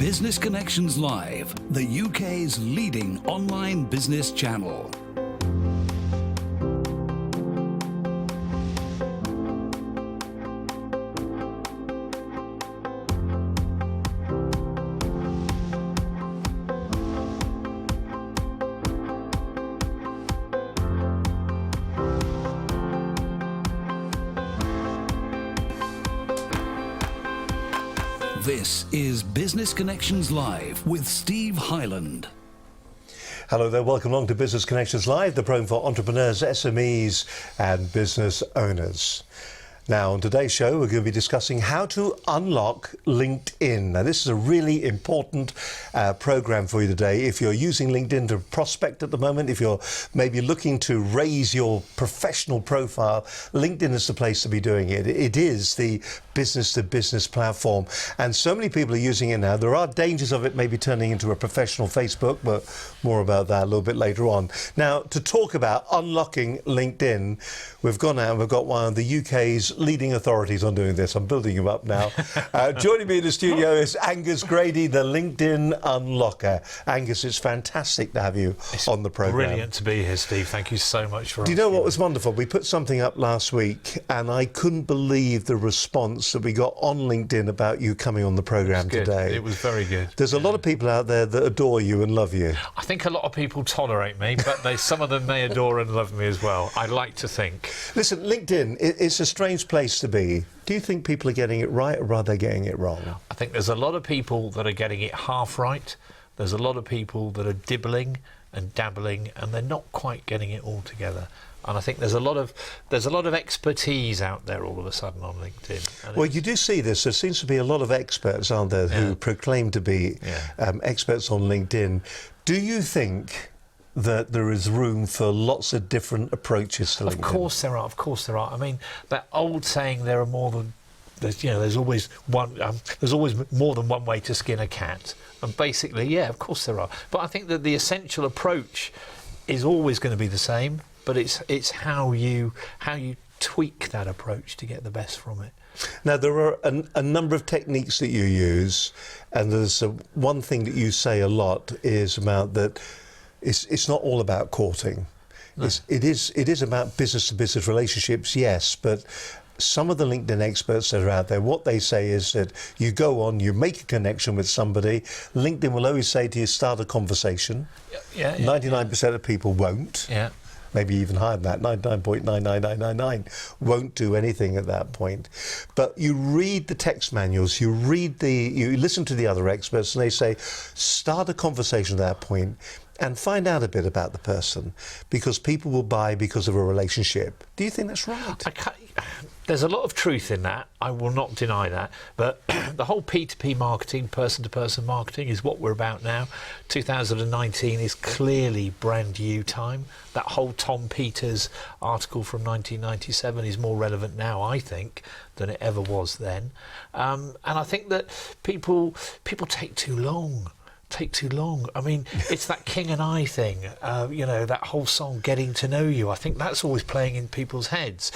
Business Connections Live, the UK's leading online business channel. This is Business Connections Live with Steve Hyland. Hello there, welcome along to Business Connections Live, the program for entrepreneurs, SMEs and business owners. Now, on today's show, we're going to be discussing how to unlock LinkedIn. Now, this is a really important program for you today. If you're using LinkedIn to prospect at the moment, if you're maybe looking to raise your professional profile, LinkedIn is the place to be doing it. It is the business-to-business platform, and so many people are using it now. There are dangers of it maybe turning into a professional Facebook, but more about that a little bit later on. Now, to talk about unlocking LinkedIn, we've gone out and we've got one of the UK's leading authorities on doing this. I'm building him up now. Joining me in the studio is Angus Grady, the LinkedIn Unlocker. Angus, it's fantastic to have you on the programme. Brilliant to be here, Steve. Thank you so much for Do you know what was wonderful? We put something up last week and I couldn't believe the response that we got on LinkedIn about you coming on the programme today. It was very good. There's a lot of people out there that adore you and love you. I think a lot of people tolerate me, but some of them may adore and love me as well. I like to think. Listen, LinkedIn, it's a strange place to be. Do you think people are getting it right or are they getting it wrong? I think there's a lot of people that are getting it half right. There's a lot of people that are dibbling and dabbling and they're not quite getting it all together. And I think there's a lot of expertise out there all of a sudden on LinkedIn. And well, you do see this. There seems to be a lot of experts, aren't there, who proclaim to be experts on LinkedIn. Do you think that there is room for lots of different approaches to LinkedIn? Of course there are. Of course there are. I mean, that old saying, there are more than there's always one. There's always more than one way to skin a cat. And basically, yeah, of course there are. But I think that the essential approach is always going to be the same. But it's how you tweak that approach to get the best from it. Now, there are a number of techniques that you use, and there's one thing that you say a lot is about that it's not all about courting. No. It is about business-to-business relationships, yes, but some of the LinkedIn experts that are out there, what they say is that you go on, you make a connection with somebody. LinkedIn will always say to you, start a conversation. 99% of people won't. Yeah. Maybe even higher than that, 99.99999 won't do anything at that point. But you read the text manuals, you listen to the other experts, and they say, start a conversation at that point and find out a bit about the person, because people will buy because of a relationship. Do you think that's right? There's a lot of truth in that. I will not deny that. But the whole P2P marketing, person-to-person marketing, is what we're about now. 2019 is clearly brand new time. That whole Tom Peters article from 1997 is more relevant now, I think, than it ever was then. And I think that people take too long. I mean, it's that King and I thing, that whole song, Getting to Know You. I think that's always playing in people's heads.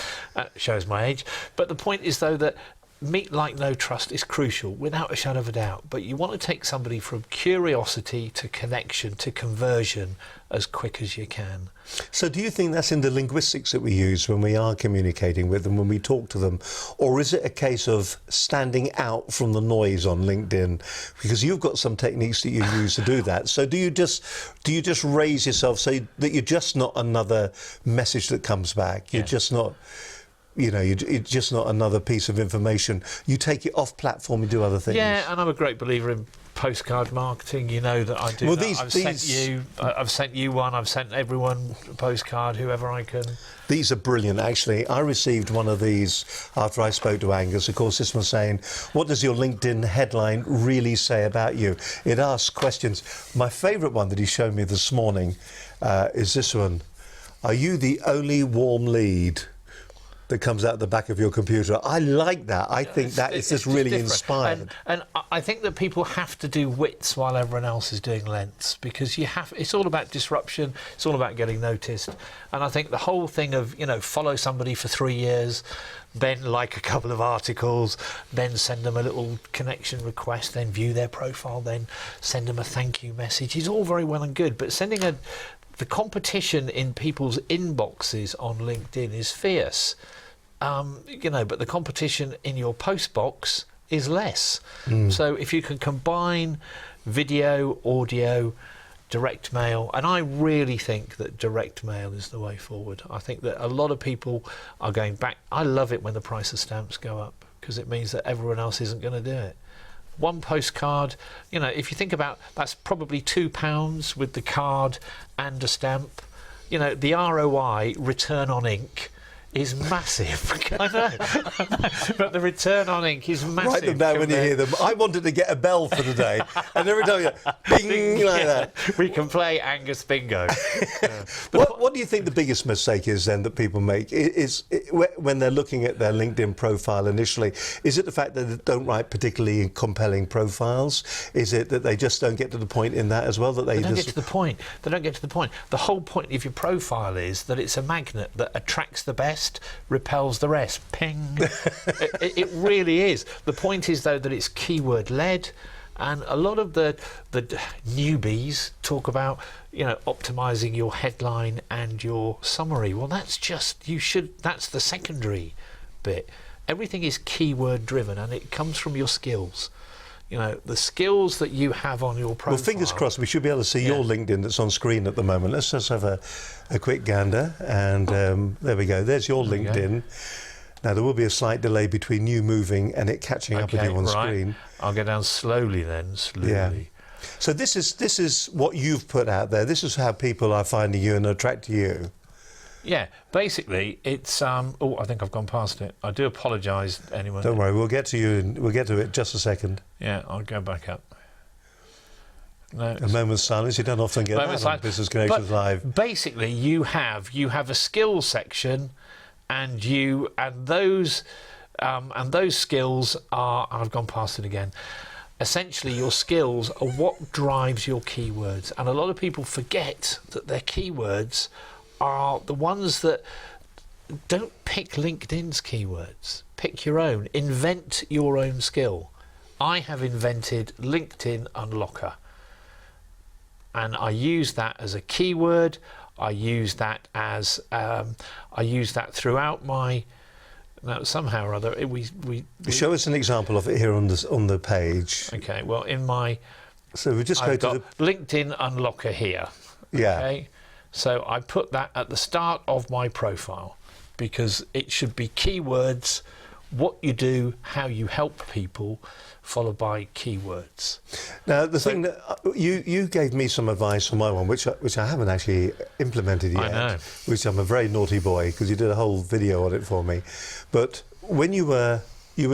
Shows my age. But the point is, though, that meet, like, no trust is crucial, without a shadow of a doubt. But you want to take somebody from curiosity to connection to conversion as quick as you can. So do you think that's in the linguistics that we use when we are communicating with them, when we talk to them? Or is it a case of standing out from the noise on LinkedIn? Because you've got some techniques that you use to do that. So do you just raise yourself so that you're just not another message that comes back? You're just not... it's just not another piece of information. You take it off platform and do other things. Yeah, and I'm a great believer in postcard marketing. You know that I do. Well, I've sent you one. I've sent everyone a postcard, whoever I can. These are brilliant, actually. I received one of these after I spoke to Angus. Of course, this one's saying, what does your LinkedIn headline really say about you? It asks questions. My favourite one that he showed me this morning is this one. Are you the only warm lead? that comes out the back of your computer. I like that. I think that is just really different. inspired. And I think that people have to do widths while everyone else is doing lengths, because it's all about disruption. It's all about getting noticed. And I think the whole thing of, follow somebody for 3 years, then like a couple of articles, then send them a little connection request, then view their profile, then send them a thank you message is all very well and good. But the competition in people's inboxes on LinkedIn is fierce. But the competition in your post box is less. So if you can combine video, audio, direct mail, and I really think that direct mail is the way forward. I think that a lot of people are going back. I love it when the price of stamps go up, because it means that everyone else isn't going to do it. One postcard, if you think about, that's probably £2 with the card and a stamp. The ROI, return on ink, is massive. I know. But the return on ink is massive. Write them down when you hear them. I wanted to get a bell for today, and every time you bing like that. We can play Angus Bingo. What do you think the biggest mistake is then that people make when they're looking at their LinkedIn profile initially? Is it the fact that they don't write particularly compelling profiles? Is it that they just don't get to the point in that as well? That they don't get to the point. They don't get to the point. The whole point of your profile is that it's a magnet that attracts the best, repels the rest. Ping. It really is. The point is, though, that it's keyword led, and a lot of the newbies talk about optimizing your headline and your summary. Well, that's the secondary bit. Everything is keyword driven, and it comes from your skills. The skills that you have on your profile. Well, fingers crossed, we should be able to see your LinkedIn that's on screen at the moment. Let's just have a quick gander, and there we go. There's your LinkedIn. Now, there will be a slight delay between you moving and it catching up with you on screen. I'll go down slowly then, Yeah. So this is what you've put out there. This is how people are finding you and attracting you. Yeah, basically, it's. I think I've gone past it. I do apologise, anyone. Don't worry, we'll get to you. We'll get to it in just a second. Yeah, I'll go back up. No, a moment's silence. You don't often get that on Business Connections Live. Basically, you have a skills section, and those skills are. I've gone past it again. Essentially, your skills are what drives your keywords, and a lot of people forget that their keywords are the ones that don't pick LinkedIn's keywords. Pick your own. Invent your own skill. I have invented LinkedIn Unlocker, and I use that as a keyword. I use that throughout my. Now, somehow or other, we show us an example of it here on the page. Okay. Well, so we just go to the LinkedIn Unlocker here. Yeah. Okay. So I put that at the start of my profile, because it should be keywords, what you do, how you help people, followed by keywords. Now, thing that you gave me some advice on my one, which I haven't actually implemented yet. I know. Which I'm a very naughty boy, because you did a whole video on it for me. But when you were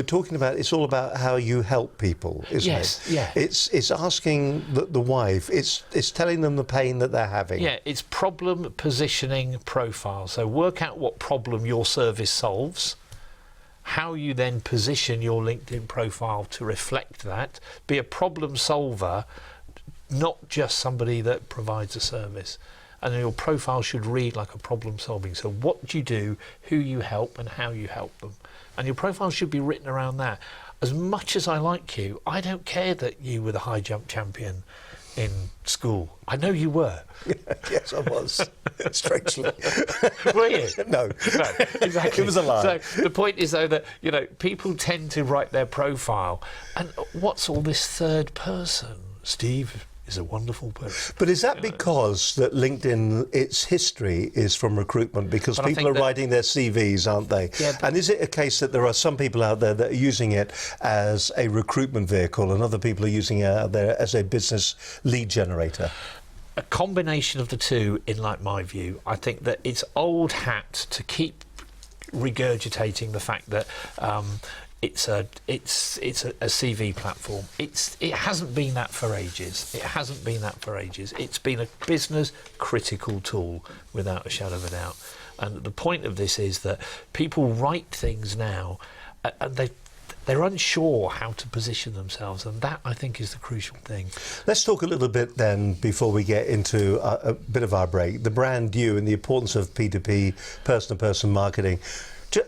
talking about, it's all about how you help people, isn't it? Yes, yeah. It's asking the wife, it's telling them the pain that they're having. Yeah, it's problem positioning profile. So work out what problem your service solves, how you then position your LinkedIn profile to reflect that. Be a problem solver, not just somebody that provides a service. And your profile should read like a problem solving. So what you do, who you help, and how you help them. And your profile should be written around that. As much as I like you, I don't care that you were the high jump champion in school. I know you were. Yes, I was. Strangely. Were you? No. No, exactly. It was a lie. So the point is, though, that people tend to write their profile, and what's all this third person? Steve is a wonderful person. But is that because that LinkedIn, its history is from recruitment? Because people are writing their CVs, aren't they? Yeah, and is it a case that there are some people out there that are using it as a recruitment vehicle, and other people are using it out there as a business lead generator? A combination of the two, in my view. I think that it's old hat to keep regurgitating the fact that it's a CV platform. It hasn't been that for ages. It's been a business critical tool, without a shadow of a doubt. And the point of this is that people write things now and they're unsure how to position themselves, and that, I think, is the crucial thing. Let's talk a little bit then, before we get into a bit of our break, the brand you and the importance of P2P, person-to-person marketing.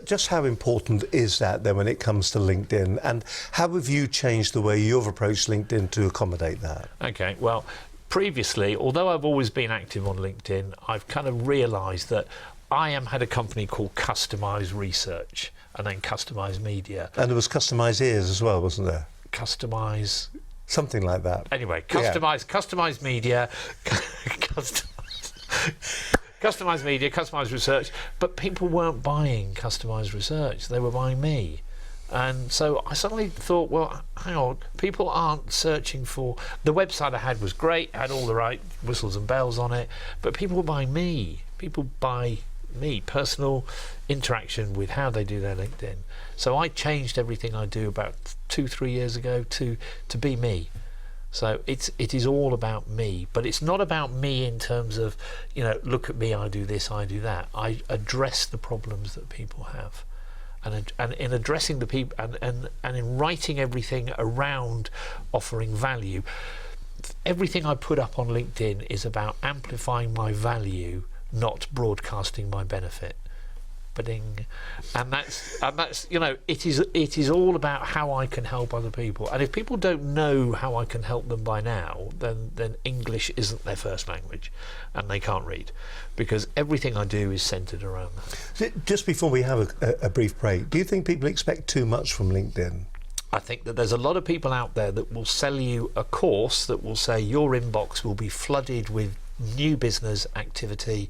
Just how important is that then when it comes to LinkedIn, and how have you changed the way you've approached LinkedIn to accommodate that? Okay, well, previously, although I've always been active on LinkedIn, I've kind of realised that I had a company called Customised Research and then Customised Media. And there was Customised Ears as well, wasn't there? Customised... Something like that. Anyway, Customised Media, Customised Media, Customised Research, but people weren't buying Customised Research, they were buying me. And so I suddenly thought, well, hang on, people aren't searching for... The website I had was great, had all the right whistles and bells on it, but people were buying me. People buy me, personal interaction with how they do their LinkedIn. So I changed everything I do about 2-3 years ago to be me. So it is all about me, but it's not about me in terms of, you know, look at me, I do this, I do that. I address the problems that people have. And in addressing the people and in writing everything around offering value, everything I put up on LinkedIn is about amplifying my value, not broadcasting my benefit. And that's you know, it is all about how I can help other people. And if people don't know how I can help them by now, then English isn't their first language and they can't read, because everything I do is centered around that. Just before we have a brief break, do you think people expect too much from LinkedIn? I think that there's a lot of people out there that will sell you a course that will say your inbox will be flooded with new business activity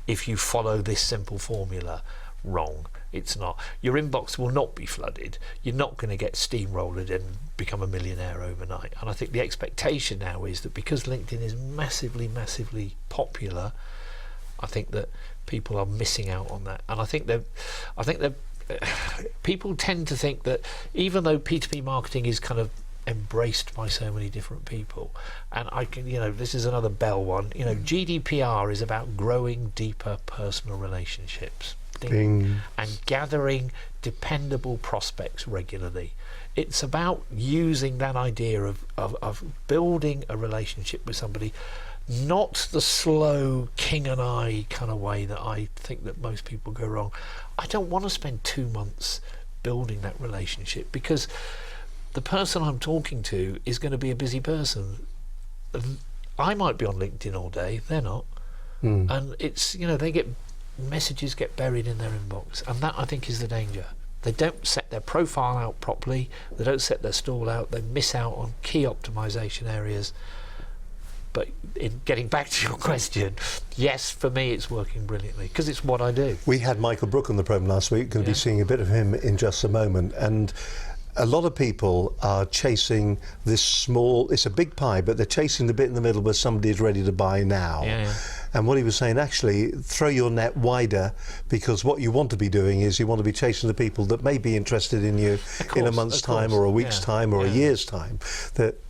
if you follow this simple formula. Wrong. It's not. Your inbox will not be flooded. You're not going to get steamrolled and become a millionaire overnight. And I think the expectation now is that because LinkedIn is massively, massively popular, I think that people are missing out on that. And I think that people tend to think that even though P2P marketing is kind of embraced by so many different people, and I can, you know, this is another bell one, you know, GDPR is about growing deeper personal relationships. Bing. And gathering dependable prospects regularly. It's about using that idea of building a relationship with somebody, not the slow king and I kind of way that I think that most people go wrong. I don't want to spend 2 months building that relationship, because the person I'm talking to is going to be a busy person. I might be on LinkedIn all day, they're not. And it's, you know, messages get buried in their inbox, and that, I think, is the danger. They don't set their profile out properly, they don't set their stall out, they miss out on key optimization areas. But in getting back to your question, yes, for me it's working brilliantly because it's what I do. We had Michael Brook on the program last week, going to be seeing a bit of him in just a moment, and a lot of people are chasing this small, it's a big pie, but they're chasing the bit in the middle where somebody is ready to buy now. And what he was saying, actually, throw your net wider, because what you want to be doing is you want to be chasing the people that may be interested in you in a month's time or a week's time or a year's time.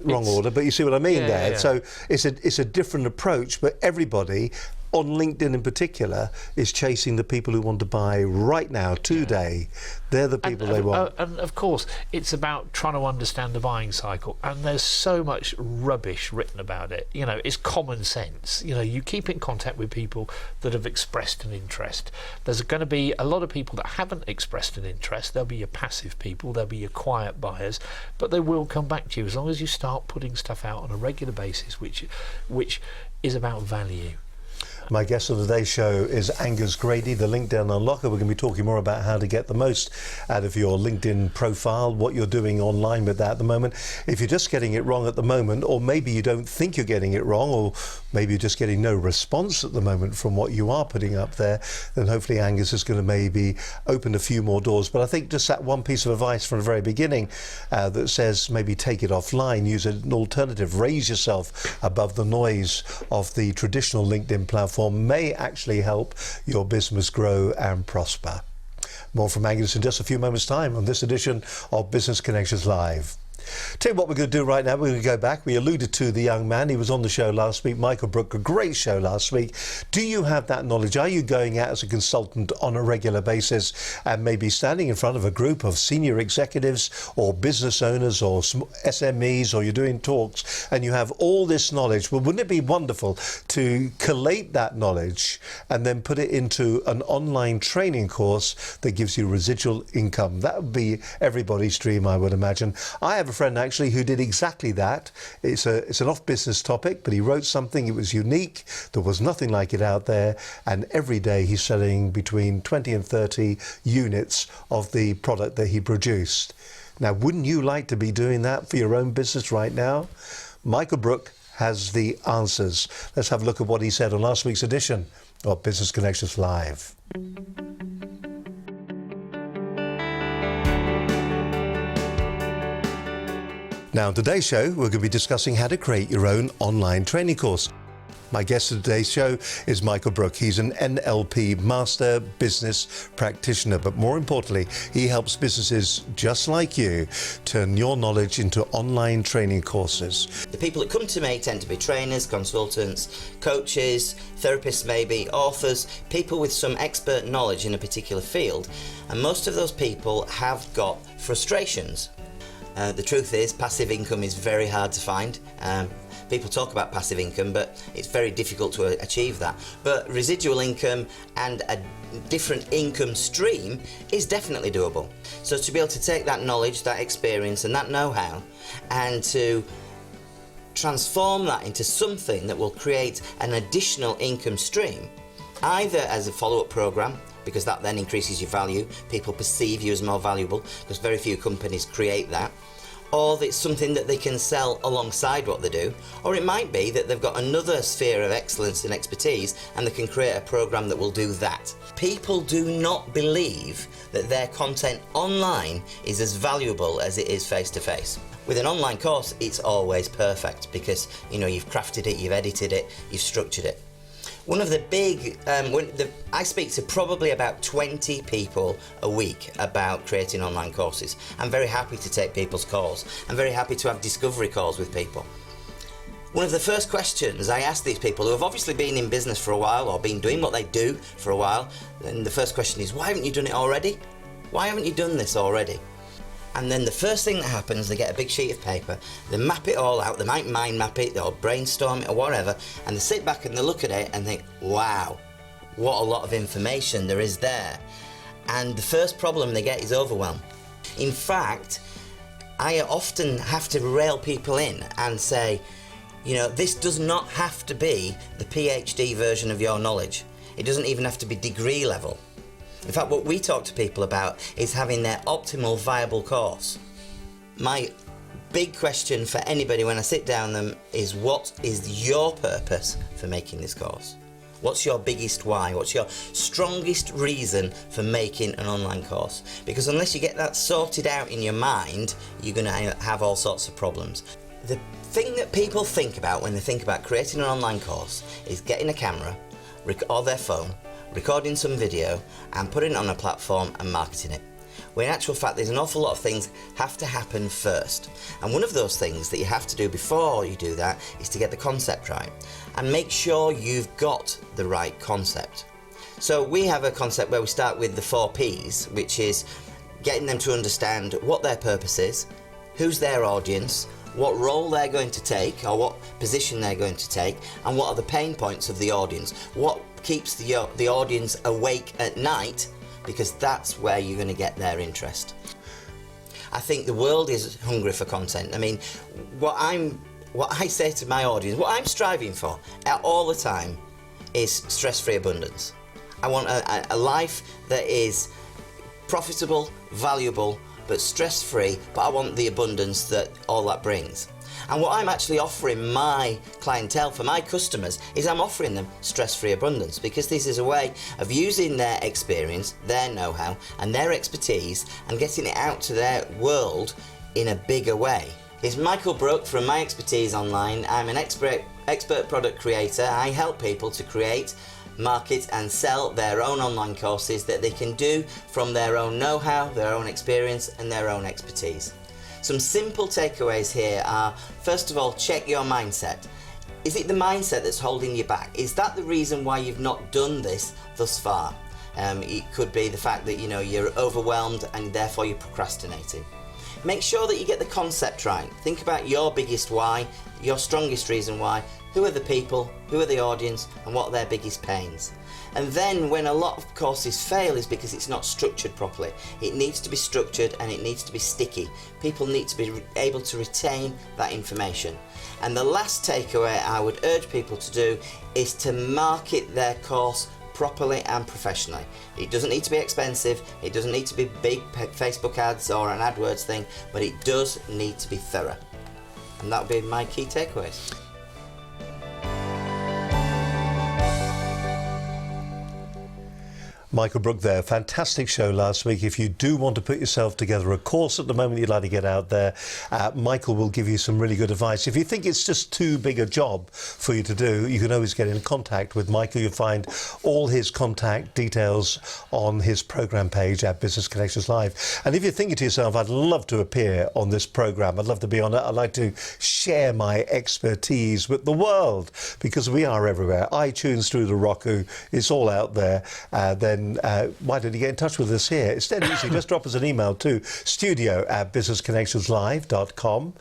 Wrong order, but you see what I mean there. So it's a different approach, but everybody on LinkedIn in particular is chasing the people who want to buy right now, today. They're the people they want. And of course, it's about trying to understand the buying cycle. And there's so much rubbish written about it. You know, it's common sense. You know, you keep in contact with people that have expressed an interest. There's going to be a lot of people that haven't expressed an interest. There'll be your passive people, there'll be your quiet buyers, but they will come back to you as long as you start putting stuff out on a regular basis, which is about value. My guest on today's show is Angus Grady, the LinkedIn Unlocker. We're going to be talking more about how to get the most out of your LinkedIn profile, what you're doing online with that at the moment. If you're just getting it wrong at the moment, or maybe you don't think you're getting it wrong, or maybe you're just getting no response at the moment from what you are putting up there, then hopefully Angus is going to maybe open a few more doors. But I think just that one piece of advice from the very beginning that says maybe take it offline, use an alternative, raise yourself above the noise of the traditional LinkedIn platform, may actually help your business grow and prosper. More from Angus in just a few moments' time on this edition of Business Connections Live. Tell you what we're going to do right now. We're going to go back. We alluded to the young man. He was on the show last week, Michael Brook, a great show last week. Do you have that knowledge? Are you going out as a consultant on a regular basis and maybe standing in front of a group of senior executives or business owners or SMEs, or you're doing talks and you have all this knowledge? Well, wouldn't it be wonderful to collate that knowledge and then put it into an online training course that gives you residual income? That would be everybody's dream, I would imagine. I have a friend actually who did exactly that. It's an off-business topic, but he wrote something. It was unique. There was nothing like it out there, and every day he's selling between 20 and 30 units of the product that he produced. Now, wouldn't you like to be doing that for your own business right now? Michael Brook has the answers. Let's have a look at what he said on last week's edition of Business Connections Live. Now, on today's show, we're going to be discussing how to create your own online training course. My guest for today's show is Michael Brook. He's an NLP Master Business Practitioner, but more importantly, he helps businesses just like you turn your knowledge into online training courses. The people that come to me tend to be trainers, consultants, coaches, therapists maybe, authors, people with some expert knowledge in a particular field, and most of those people have got frustrations. The truth is, passive income is very hard to find. People talk about passive income, but it's very difficult to achieve that. But residual income and a different income stream is definitely doable. So to be able to take that knowledge, that experience and that know-how and to transform that into something that will create an additional income stream, either as a follow-up program, because that then increases your value, people perceive you as more valuable, because very few companies create that, or it's something that they can sell alongside what they do, or it might be that they've got another sphere of excellence and expertise and they can create a program that will do that. People do not believe that their content online is as valuable as it is face-to-face. With an online course, it's always perfect because you've crafted it, you've edited it, you've structured it. One of the big, I speak to probably about 20 people a week about creating online courses. I'm very happy to take people's calls. I'm very happy to have discovery calls with people. One of the first questions I ask these people who have obviously been in business for a while or been doing what they do for a while, and the first question is, why haven't you done it already? Why haven't you done this already? And then the first thing that happens, they get a big sheet of paper, they map it all out, they might mind map it, or brainstorm it or whatever, and they sit back and they look at it and think, wow, what a lot of information there is there. And the first problem they get is overwhelm. In fact, I often have to rail people in and say, this does not have to be the PhD version of your knowledge. It doesn't even have to be degree level. In fact, what we talk to people about is having their optimal viable course. My big question for anybody when I sit down with them is, what is your purpose for making this course? What's your biggest why? What's your strongest reason for making an online course? Because unless you get that sorted out in your mind, you're going to have all sorts of problems. The thing that people think about when they think about creating an online course is getting a camera or their phone, recording some video and putting it on a platform and marketing it. When in actual fact there's an awful lot of things have to happen first. And one of those things that you have to do before you do that is to get the concept right. And make sure you've got the right concept. So we have a concept where we start with the 4 Ps, which is getting them to understand what their purpose is, who's their audience, what role they're going to take or what position they're going to take, and what are the pain points of the audience. What keeps the audience awake at night, because that's where you're going to get their interest. I think the world is hungry for content. I mean, what I say to my audience, what I'm striving for all the time is stress-free abundance. I want a life that is profitable, valuable, but stress-free, but I want the abundance that all that brings. And what I'm actually offering my clientele, for my customers, is I'm offering them stress-free abundance, because this is a way of using their experience, their know-how and their expertise and getting it out to their world in a bigger way. It's Michael Brook from My Expertise Online. I'm an expert product creator. I help people to create, market and sell their own online courses that they can do from their own know-how, their own experience and their own expertise. Some simple takeaways here are, first of all, check your mindset. Is it the mindset that's holding you back? Is that the reason why you've not done this thus far? It could be the fact that you're overwhelmed and therefore you're procrastinating. Make sure that you get the concept right. Think about your biggest why, your strongest reason why, who are the people, who are the audience, and what are their biggest pains. And then when a lot of courses fail is because it's not structured properly. It needs to be structured and it needs to be sticky. People need to be able to retain that information. And the last takeaway I would urge people to do is to market their course properly and professionally. It doesn't need to be expensive, it doesn't need to be big Facebook ads or an AdWords thing, but it does need to be thorough. And that would be my key takeaways. Michael Brook there. Fantastic show last week. If you do want to put yourself together a course at the moment you'd like to get out there, Michael will give you some really good advice. If you think it's just too big a job for you to do, you can always get in contact with Michael. You'll find all his contact details on his programme page at Business Connections Live. And if you're thinking to yourself, I'd love to appear on this programme, I'd love to be on it, I'd like to share my expertise with the world, because we are everywhere. iTunes through the Roku, it's all out there. Then why don't you get in touch with us here? It's dead easy. Just drop us an email to studio@businessconnectionslive.com.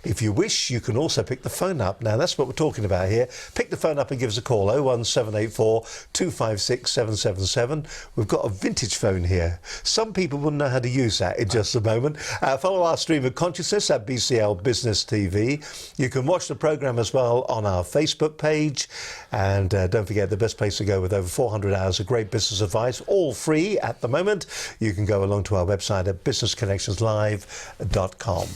If you wish, you can also pick the phone up. Now, that's what we're talking about here. Pick the phone up and give us a call, 01784 256 777. We've got a vintage phone here. Some people wouldn't know how to use that in just a moment. Follow our stream of consciousness at BCL Business TV. You can watch the programme as well on our Facebook page. And don't forget, the best place to go with over 400 hours of great business advice, all free at the moment. You can go along to our website at businessconnectionslive.com.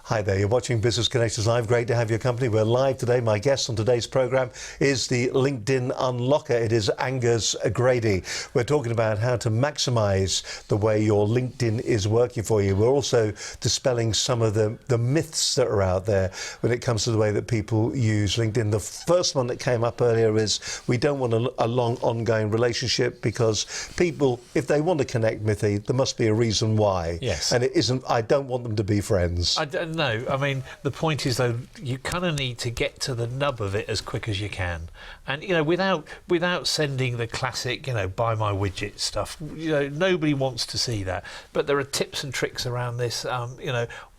Hi there, you're watching Business Connections Live. Great to have your company. We're live today. My guest on today's programme is the LinkedIn Unlocker. It is Angus Grady. We're talking about how to maximise the way your LinkedIn is working for you. We're also dispelling some of the myths that are out there when it comes to the way that people use LinkedIn. The first one that came up earlier is we don't want a long ongoing relationship, because people, if they want to connect with me, there must be a reason why. Yes. And it isn't, I don't want them to be friends. No, I mean, the point is, though, you kind of need to get to the nub of it as quick as you can. And, without sending the classic, buy my widget stuff, nobody wants to see that. But there are tips and tricks around this.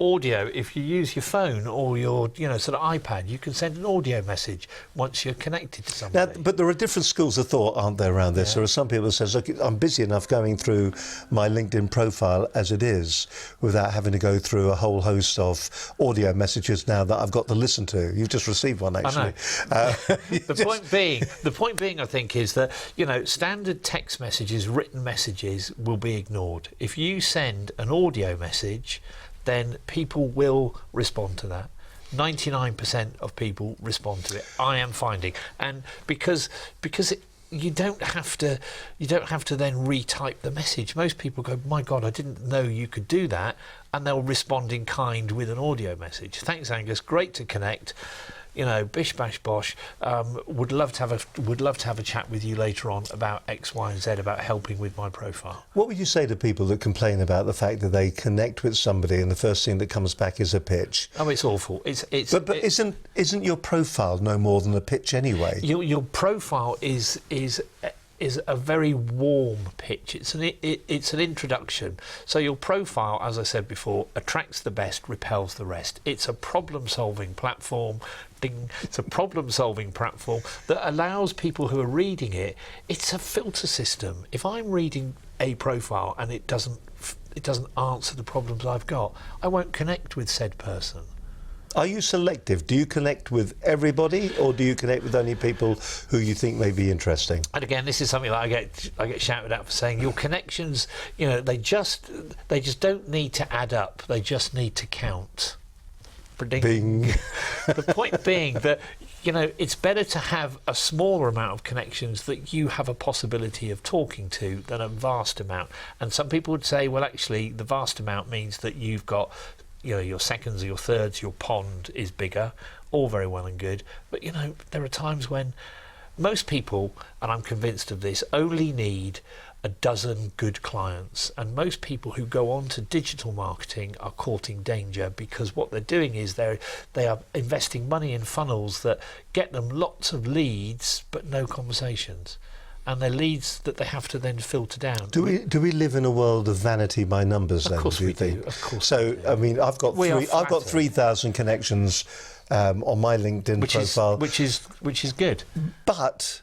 Audio, if you use your phone or your, sort of iPad, you can send an audio message once you're connected to somebody. Now, but there are different schools of thought, aren't there, around this? Yeah. There are some people that say, look, I'm busy enough going through my LinkedIn profile as it is without having to go through a whole host of audio messages now that I've got to listen to. You've just received one, actually. The point being, I think, is that, standard text messages, written messages will be ignored. If you send an audio message, then people will respond to that. 99% of people respond to it, I am finding. And because you don't have to then retype the message. Most people go, my God, I didn't know you could do that, and they'll respond in kind with an audio message. Thanks, Angus. Great to connect. Bish bash bosh. Would love to have a chat with you later on about X, Y, and Z, about helping with my profile. What would you say to people that complain about the fact that they connect with somebody and the first thing that comes back is a pitch? Oh, it's awful. But isn't your profile no more than a pitch anyway? Your profile is a very warm pitch. It's an introduction. So your profile, as I said before, attracts the best, repels the rest. It's a problem-solving platform. It's a problem-solving platform that allows people who are reading it. It's a filter system. If I'm reading a profile and it doesn't answer the problems I've got, I won't connect with said person. Are you selective? Do you connect with everybody, or do you connect with only people who you think may be interesting? And again, this is something that I get shouted at for saying your connections, they just don't need to add up. They just need to count. Bing. The point being that it's better to have a smaller amount of connections that you have a possibility of talking to than a vast amount. And some people would say, well, actually, the vast amount means that you've got your seconds or your thirds, your pond is bigger, all very well and good. But, there are times when most people, and I'm convinced of this, only need a dozen good clients. And most people who go on to digital marketing are courting danger, because what they're doing is they are investing money in funnels that get them lots of leads but no conversations. And they're leads that they have to then filter down. Do we live in a world of vanity by numbers then? Of course do you we think? do. Of course. So we do. I mean, I've got 3,000 connections on my LinkedIn profile, which is good. But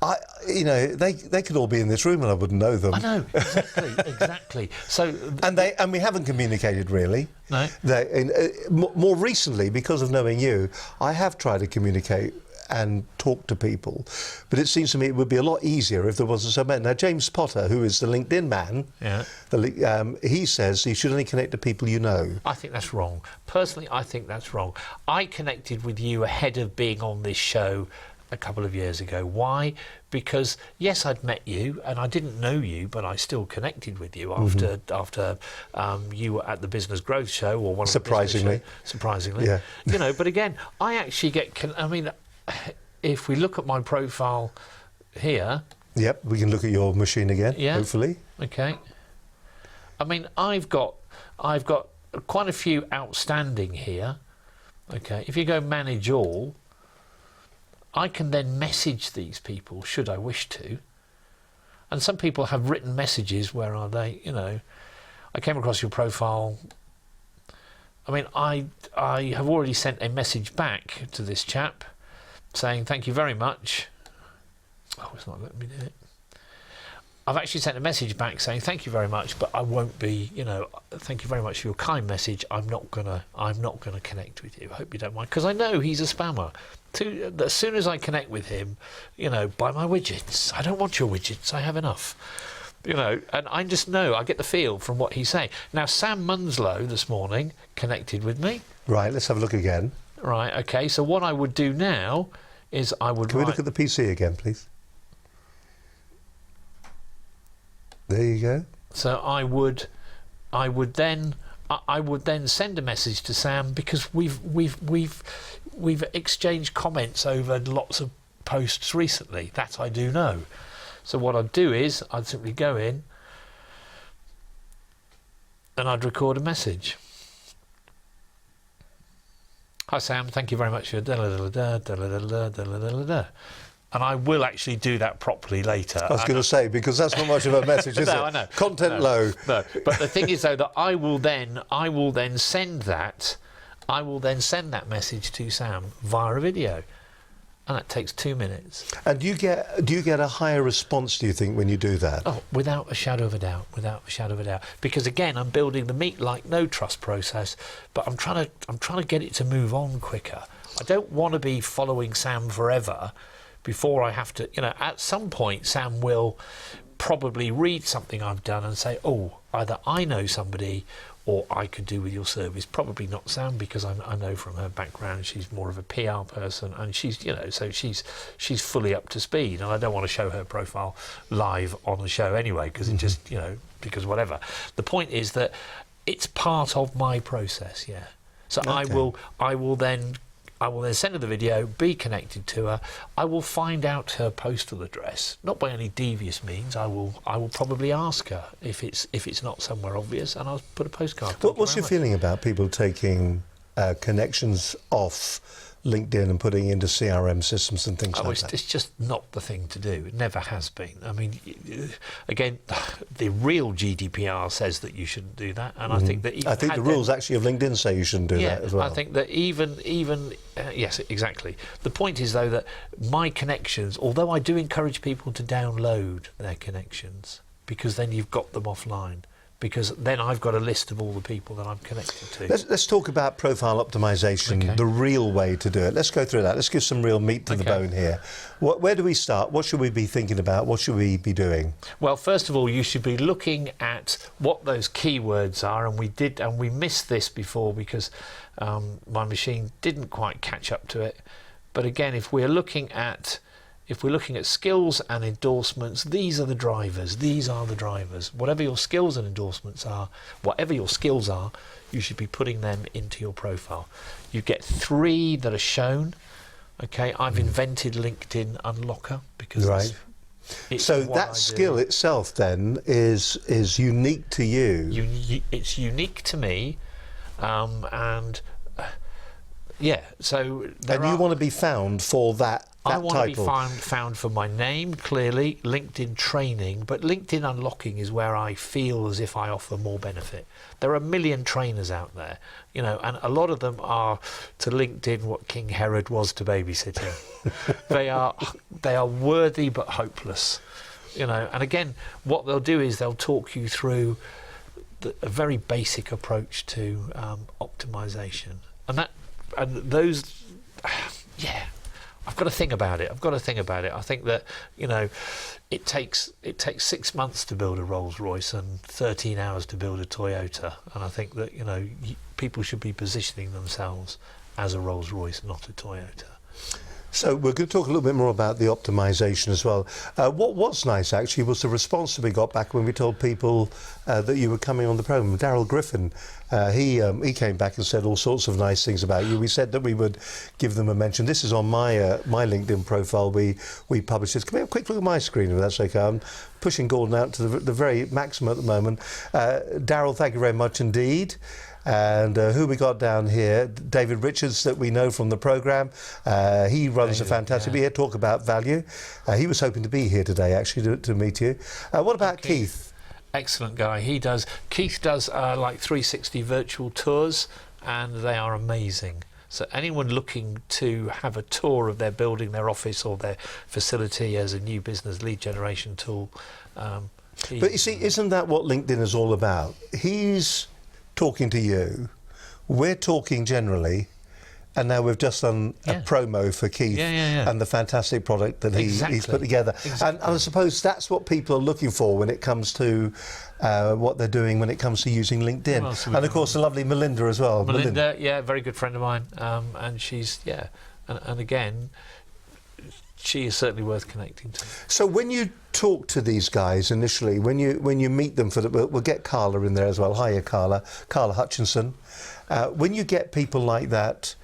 they could all be in this room and I wouldn't know them. I know, exactly. So and we haven't communicated really. No. More recently, because of knowing you, I have tried to communicate and talk to people, but it seems to me it would be a lot easier if there wasn't so many. Now, James Potter, who is the LinkedIn man, he says you should only connect to people you know. I think that's wrong. Personally, I think that's wrong. I connected with you ahead of being on this show a couple of years ago. Why? Because yes, I'd met you and I didn't know you, but I still connected with you after you were at the Business Growth Show or one of the surprisingly. Yeah. But again, I actually get. If we look at my profile here. Yep, we can look at your machine again. Yeah. Hopefully. Okay. I mean, I've got quite a few outstanding here. Okay. If you go manage all, I can then message these people should I wish to. And some people have written messages. Where are they? I came across your profile. I mean, I have already sent a message back to this chap saying thank you very much. Oh, it's not letting me do it. I've actually sent a message back saying thank you very much, but I won't be, thank you very much for your kind message. I'm not gonna connect with you. I hope you don't mind, because I know he's a spammer. As soon as I connect with him, buy my widgets. I don't want your widgets. I have enough. And I just know, I get the feel from what he's saying. Now, Sam Munslow this morning connected with me. Right, let's have a look again. Right, okay. So what I would do now is I would Can we look at the PC again, please? There you go. So I would then send a message to Sam, because we've exchanged comments over lots of posts recently. That I do know. So what I'd do is I'd simply go in and I'd record a message. Hi Sam, thank you very much for and I will actually do that properly later. I was going to say, because that's not much of a message, is it? No, I know. Content low. No, but the thing is though that I will then send that message to Sam via a video. And that takes 2 minutes. And do you get a higher response, do you think, when you do that? Oh, without a shadow of a doubt. Because again, I'm building the meet like no trust process, but I'm trying to get it to move on quicker. I don't want to be following Sam forever before I have to. At some point, Sam will probably read something I've done and say, "Oh, either I know somebody." Or I could do with your service. Probably not Sam, because I know from her background she's more of a PR person, and she's so she's fully up to speed. And I don't want to show her profile live on the show anyway, because it just because whatever. The point is that it's part of my process. Yeah. So okay. I will then send her the video, be connected to her. I will find out her postal address, not by any devious means. I will probably ask her if it's not somewhere obvious, and I'll put a postcard. What's your feeling about people taking connections off LinkedIn and putting into CRM systems and things like that? It's just not the thing to do. It never has been. I mean, again, the real GDPR says that you shouldn't do that, and I think that I think the rules actually of LinkedIn say you shouldn't do that as well. I think that even yes, exactly. The point is though that my connections, although I do encourage people to download their connections, because then you've got them offline. Because then I've got a list of all the people that I'm connected to. Let's talk about profile optimization, the real way to do it. Let's go through that. Let's give some real meat to the bone here. Where do we start? What should we be thinking about? What should we be doing? Well, first of all, you should be looking at what those keywords are, and we missed this before because my machine didn't quite catch up to it. But again, if we're looking at skills and endorsements, these are the drivers. Whatever your skills and endorsements are, whatever your skills are, you should be putting them into your profile. You get 3 that are shown. Okay, I've invented LinkedIn Unlocker because It's So what I that do. skill itself then is unique to you. It's unique to me, and yeah. So And you want to be found for that I want title. to be found for my name, clearly, LinkedIn training, but LinkedIn unlocking is where I feel as if I offer more benefit. There are a million trainers out there, you know, and a lot of them are to LinkedIn what King Herod was to babysitting. they are worthy but hopeless, you know. And again, what they'll do is they'll talk you through a very basic approach to optimization, and those, yeah. I've got to think about it. I think that, you know, it takes 6 months to build a Rolls Royce and 13 hours to build a Toyota. And I think that, you know, people should be positioning themselves as a Rolls Royce, not a Toyota. So we're going to talk a little bit more about the optimization as well. What's nice actually was the response that we got back when we told people that you were coming on the programme. Daryl Griffin, he came back and said all sorts of nice things about you. We said that we would give them a mention. This is on my my LinkedIn profile. We published this. Can we have a quick look at my screen if that's okay? I'm pushing Gordon out to the very maximum at the moment. Daryl, thank you very much indeed. And who we got down here, David Richards, that we know from the programme. He runs a fantastic... We here talk about value. He was hoping to be here today, actually, to meet you. What about Keith? Excellent guy. Keith does like 360 virtual tours, and they are amazing. So anyone looking to have a tour of their building, their office or their facility as a new business lead generation tool. But you see, isn't that what LinkedIn is all about? He's talking to you, we're talking generally, and now we've just done a promo for Keith and the fantastic product that he's put together. And I suppose that's what people are looking for when it comes to what they're doing when it comes to using LinkedIn. And of course the lovely Melinda as well. Melinda, yeah, very good friend of mine, and she's, and again, she is certainly worth connecting to. So when you talk to these guys initially, when you meet them, we'll get Carla in there as well. Hiya, Carla Hutchinson. When you get people like that,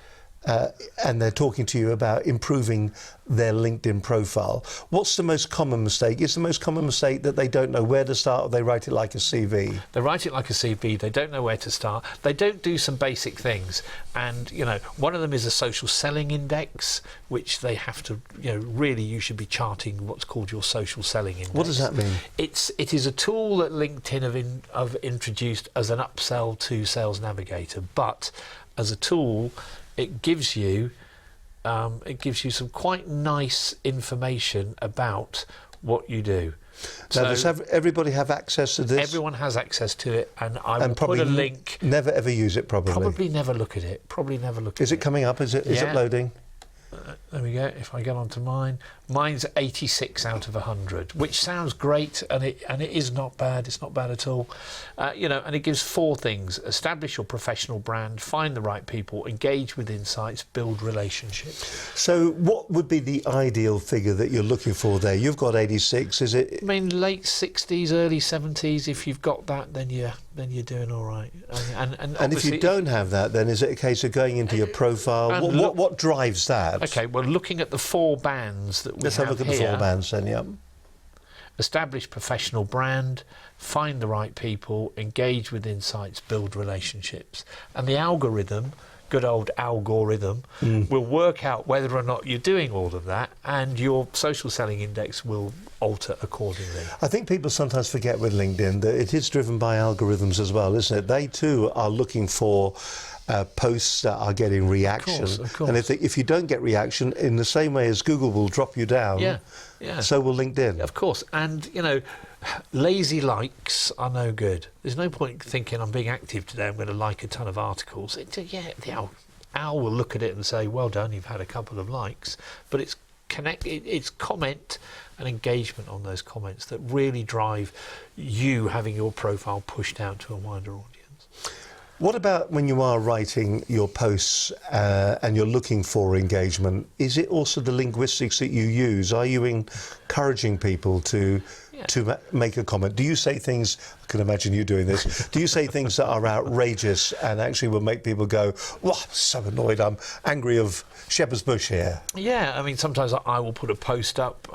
and they're talking to you about improving their LinkedIn profile, what's the most common mistake? Is the most common mistake that they don't know where to start, or they write it like a CV? They write it like a CV. They don't know where to start. They don't do some basic things. And, you know, one of them is a social selling index, which they have to, you know, really you should be charting what's called your social selling index. What does that mean? It is a tool that LinkedIn have introduced as an upsell to Sales Navigator, but as a tool, it gives you some quite nice information about what you do. Now, does everybody have access to this? Everyone has access to it, and I will put a link. Never ever use it, probably. Probably never look at it. Is it coming up? Is it loading? There we go. If I get onto mine's 86 out of 100, which sounds great, and it is not bad. It's not bad at all. You know, and it gives 4 things: establish your professional brand, find the right people, engage with insights, build relationships. So, what would be the ideal figure that you're looking for there? You've got 86. Is it? I mean, late 60s, early 70s. If you've got that, then you're doing all right. And if you don't have that, then is it a case of going into your profile? What drives that? Okay, well, looking at the 4 bands that we Let's have a look at the 4 bands then, yeah. Establish professional brand, find the right people, engage with insights, build relationships. And the algorithm, good old algorithm, will work out whether or not you're doing all of that, and your social selling index will alter accordingly. I think people sometimes forget with LinkedIn that it is driven by algorithms as well, isn't it? They too are looking for posts that are getting reaction. Of course. And if you don't get reaction, in the same way as Google will drop you down, so will LinkedIn. Of course. And, you know, lazy likes are no good. There's no point thinking I'm being active today, I'm going to like a ton of articles. The owl will look at it and say, well done, you've had a couple of likes. But it's comment and engagement on those comments that really drive you having your profile pushed out to a wider audience. What about when you are writing your posts and you're looking for engagement? Is it also the linguistics that you use? Are you encouraging people to make a comment? Do you say things I can imagine you doing this. Do you say things that are outrageous and actually will make people go, "Well, I'm so annoyed, I'm angry of Shepherd's Bush here"? Yeah, I mean, sometimes I will put a post up,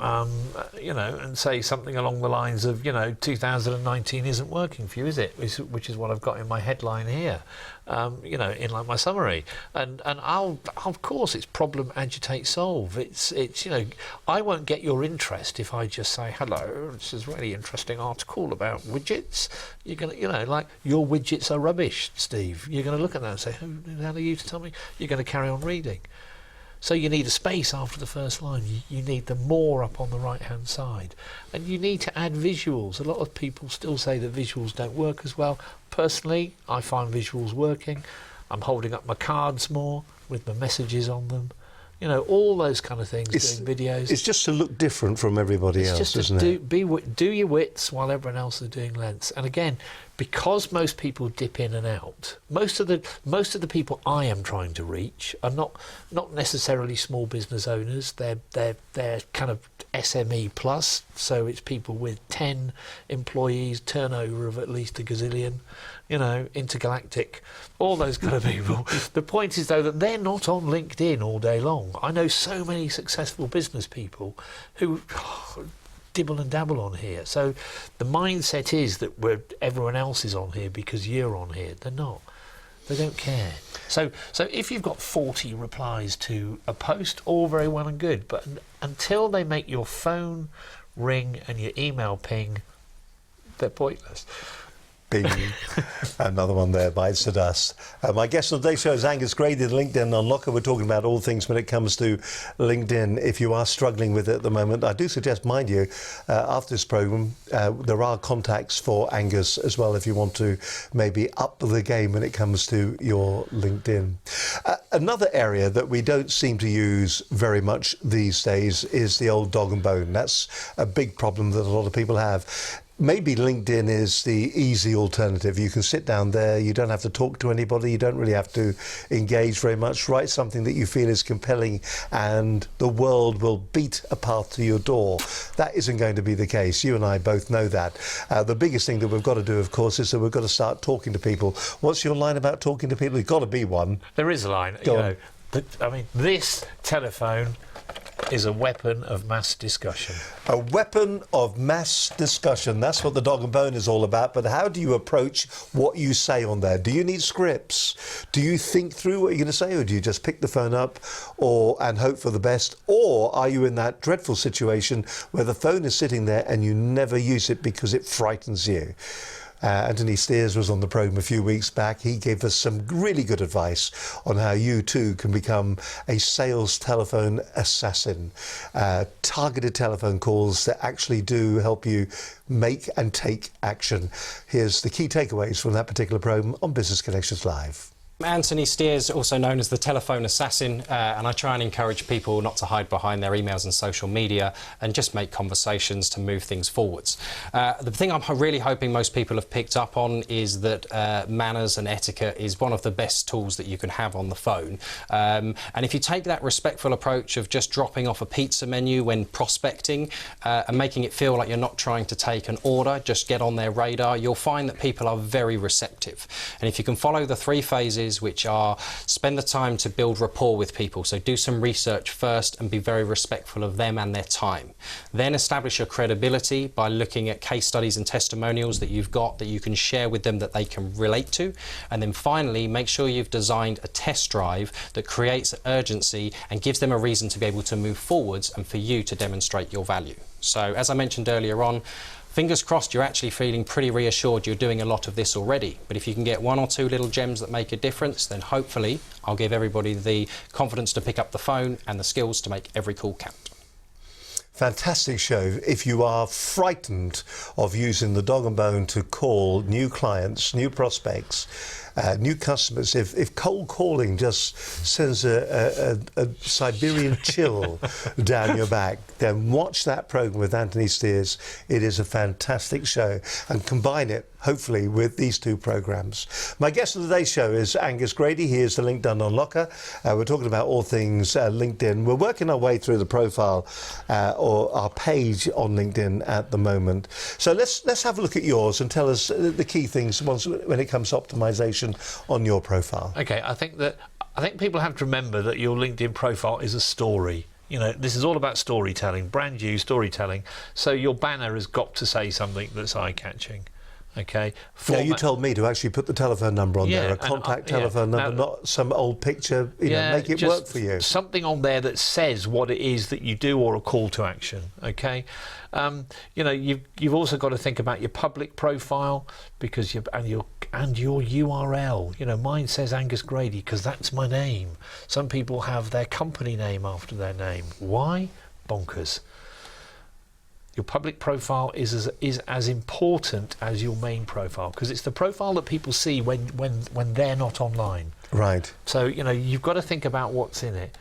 you know, and say something along the lines of, you know, 2019 isn't working for you, is it? Which is what I've got in my headline here, you know, in like my summary. And I'll, of course, it's problem, agitate, solve. It's you know, I won't get your interest if I just say, hello, this is a really interesting article about widgets. You're going to, you know, like, your widgets are rubbish, Steve. You're going to look at that and say, who the hell are you to tell me? You're going to carry on reading. So you need a space after the first line. You need the more up on the right-hand side. And you need to add visuals. A lot of people still say that visuals don't work as well. Personally, I find visuals working. I'm holding up my cards more with my messages on them. You know, all those kind of things, doing videos. It's just to look different from everybody else, isn't it? Do your wits while everyone else is doing lengths. And again, because most people dip in and out, most of the people I am trying to reach are not necessarily small business owners. They're kind of SME plus, so it's people with 10 employees, turnover of at least a gazillion, you know, intergalactic, all those kind of people. The point is, though, that they're not on LinkedIn all day long. I know so many successful business people who dibble and dabble on here. So the mindset is that everyone else is on here because you're on here. They're not. They don't care. So if you've got 40 replies to a post, all very well and good, but until they make your phone ring and your email ping, they're pointless. Bing. Another one there bites the dust. My guest on today's show is Angus, Grady, the LinkedIn Unlocker. We're talking about all things when it comes to LinkedIn. If you are struggling with it at the moment, I do suggest, mind you, after this programme, there are contacts for Angus as well if you want to maybe up the game when it comes to your LinkedIn. Another area that we don't seem to use very much these days is the old dog and bone. That's a big problem that a lot of people have. Maybe LinkedIn is the easy alternative. You can sit down there, you don't have to talk to anybody, you don't really have to engage very much. Write something that you feel is compelling and the world will beat a path to your door. That isn't going to be the case. You and I both know that. The biggest thing that we've got to do, of course, is that we've got to start talking to people. What's your line about talking to people? There's got to be one. There is a line. Go on. I mean, this telephone is a weapon of mass discussion. A weapon of mass discussion. That's what the dog and bone is all about. But how do you approach what you say on there? Do you need scripts? Do you think through what you're going to say, or do you just pick the phone up and hope for the best? Or are you in that dreadful situation where the phone is sitting there and you never use it because it frightens you? Anthony Steers was on the programme a few weeks back. He gave us some really good advice on how you too can become a sales telephone assassin. Targeted telephone calls that actually do help you make and take action. Here's the key takeaways from that particular programme on Business Connections Live. Anthony Steers, also known as the telephone assassin, and I try and encourage people not to hide behind their emails and social media and just make conversations to move things forwards. The thing I'm really hoping most people have picked up on is that manners and etiquette is one of the best tools that you can have on the phone. And if you take that respectful approach of just dropping off a pizza menu when prospecting and making it feel like you're not trying to take an order, just get on their radar, you'll find that people are very receptive. And if you can follow the 3 phases, which are spend the time to build rapport with people, so do some research first and be very respectful of them and their time. Then establish your credibility by looking at case studies and testimonials that you've got that you can share with them that they can relate to. And then finally, make sure you've designed a test drive that creates urgency and gives them a reason to be able to move forwards and for you to demonstrate your value. So as I mentioned earlier on, fingers crossed you're actually feeling pretty reassured you're doing a lot of this already. But if you can get 1 or 2 little gems that make a difference, then hopefully I'll give everybody the confidence to pick up the phone and the skills to make every call count. Fantastic show. If you are frightened of using the dog and bone to call new clients, new prospects, new customers, if cold calling just sends a Siberian chill down your back, then watch that programme with Anthony Steers. It is a fantastic show, and combine it, hopefully, with these two programmes. My guest of today's show is Angus Grady. He is the LinkedIn Unlocker. We're talking about all things LinkedIn. We're working our way through the profile or our page on LinkedIn at the moment. So let's have a look at yours and tell us the key things when it comes to optimisation on your profile. Okay, I think people have to remember that your LinkedIn profile is a story. You know, this is all about storytelling, brand new storytelling. So your banner has got to say something that's eye-catching. Okay. Now, you told me to actually put the telephone number on there, a contact telephone number, now, not some old picture, you know, make it work for you. Something on there that says what it is that you do, or a call to action, okay? You know, you've also got to think about your public profile, because your URL. You know, mine says Angus Grady because that's my name. Some people have their company name after their name. Why? Bonkers. Your public profile is as important as your main profile, because it's the profile that people see when they're not online. Right. So, you know, you've got to think about what's in it.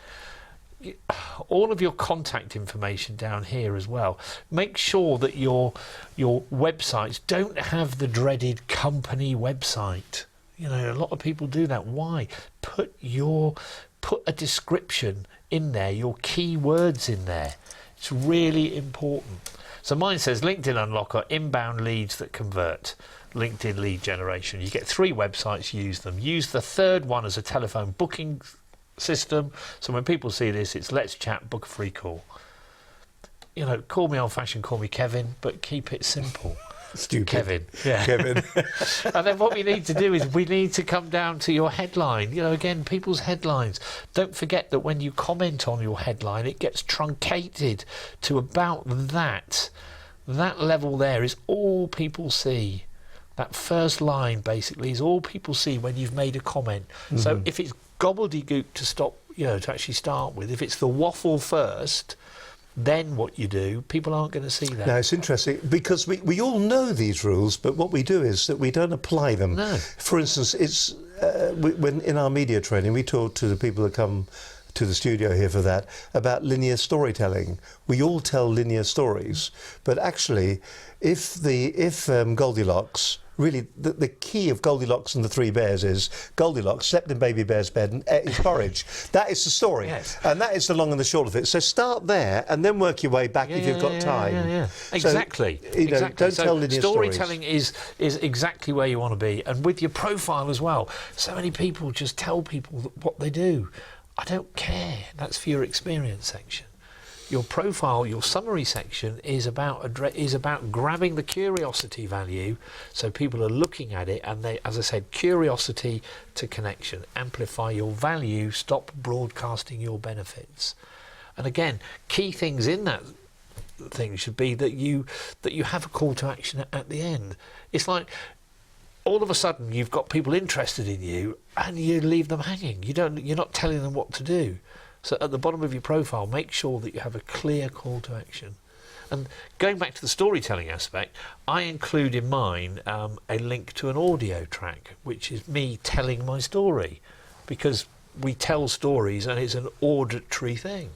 All of your contact information down here as well. Make sure that your websites don't have the dreaded company website. You know, a lot of people do that. Why? Put a description in there, your keywords in there. It's really important. So mine says LinkedIn Unlocker, inbound leads that convert, LinkedIn lead generation. You get 3 websites, use them. Use the third one as a telephone booking system. So when people see this, it's let's chat, book a free call. You know, call me old-fashioned, call me Kevin, but keep it simple. Stupid. Kevin. Yeah. Kevin. And then what we need to do is we need to come down to your headline. You know, again, people's headlines. Don't forget that when you comment on your headline, it gets truncated to about that. That level there is all people see. That first line, basically, is all people see when you've made a comment. Mm-hmm. So if it's gobbledygook to actually start with, if it's the waffle first, then what you do, people aren't going to see that. Now, it's interesting because we all know these rules, but what we do is that we don't apply them. No. For instance, it's when in our media training, we talk to the people that come to the studio here for that about linear storytelling. We all tell linear stories, but actually, if Goldilocks, really, the key of Goldilocks and the 3 bears is Goldilocks slept in baby bear's bed and ate his porridge. That is the story. Yes. And that is the long and the short of it. So start there and then work your way back if you've got time. Yeah. So, Exactly. Exactly. Don't tell linear storytelling is exactly where you want to be. And with your profile as well. So many people just tell people what they do. I don't care. That's for your experience section. Your profile, your summary section is about grabbing the curiosity value, so people are looking at it, and they, as I said, curiosity to connection. Amplify your value. Stop broadcasting your benefits. And again, key things in that thing should be that you have a call to action at the end. It's like all of a sudden you've got people interested in you, and you leave them hanging. You're not telling them what to do. So at the bottom of your profile, make sure that you have a clear call to action. And going back to the storytelling aspect, I include in mine a link to an audio track, which is me telling my story, because we tell stories and it's an auditory thing.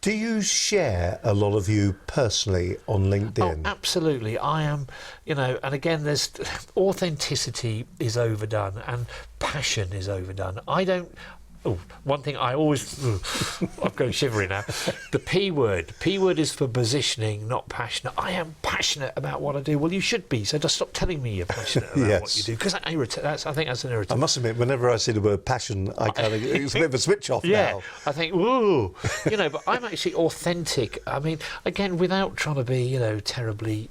Do you share a lot of you personally on LinkedIn? Oh, absolutely. I am, and again, there's authenticity is overdone and passion is overdone. One thing I always... I'm going shivering now. The P word. P word is for positioning, not passionate. I am passionate about what I do. Well, you should be, so just stop telling me you're passionate about what you do, because I think that's an irritant. I must admit, whenever I see the word passion, it's a bit of a switch off now. I think, ooh, but I'm actually authentic. I mean, again, without trying to be, terribly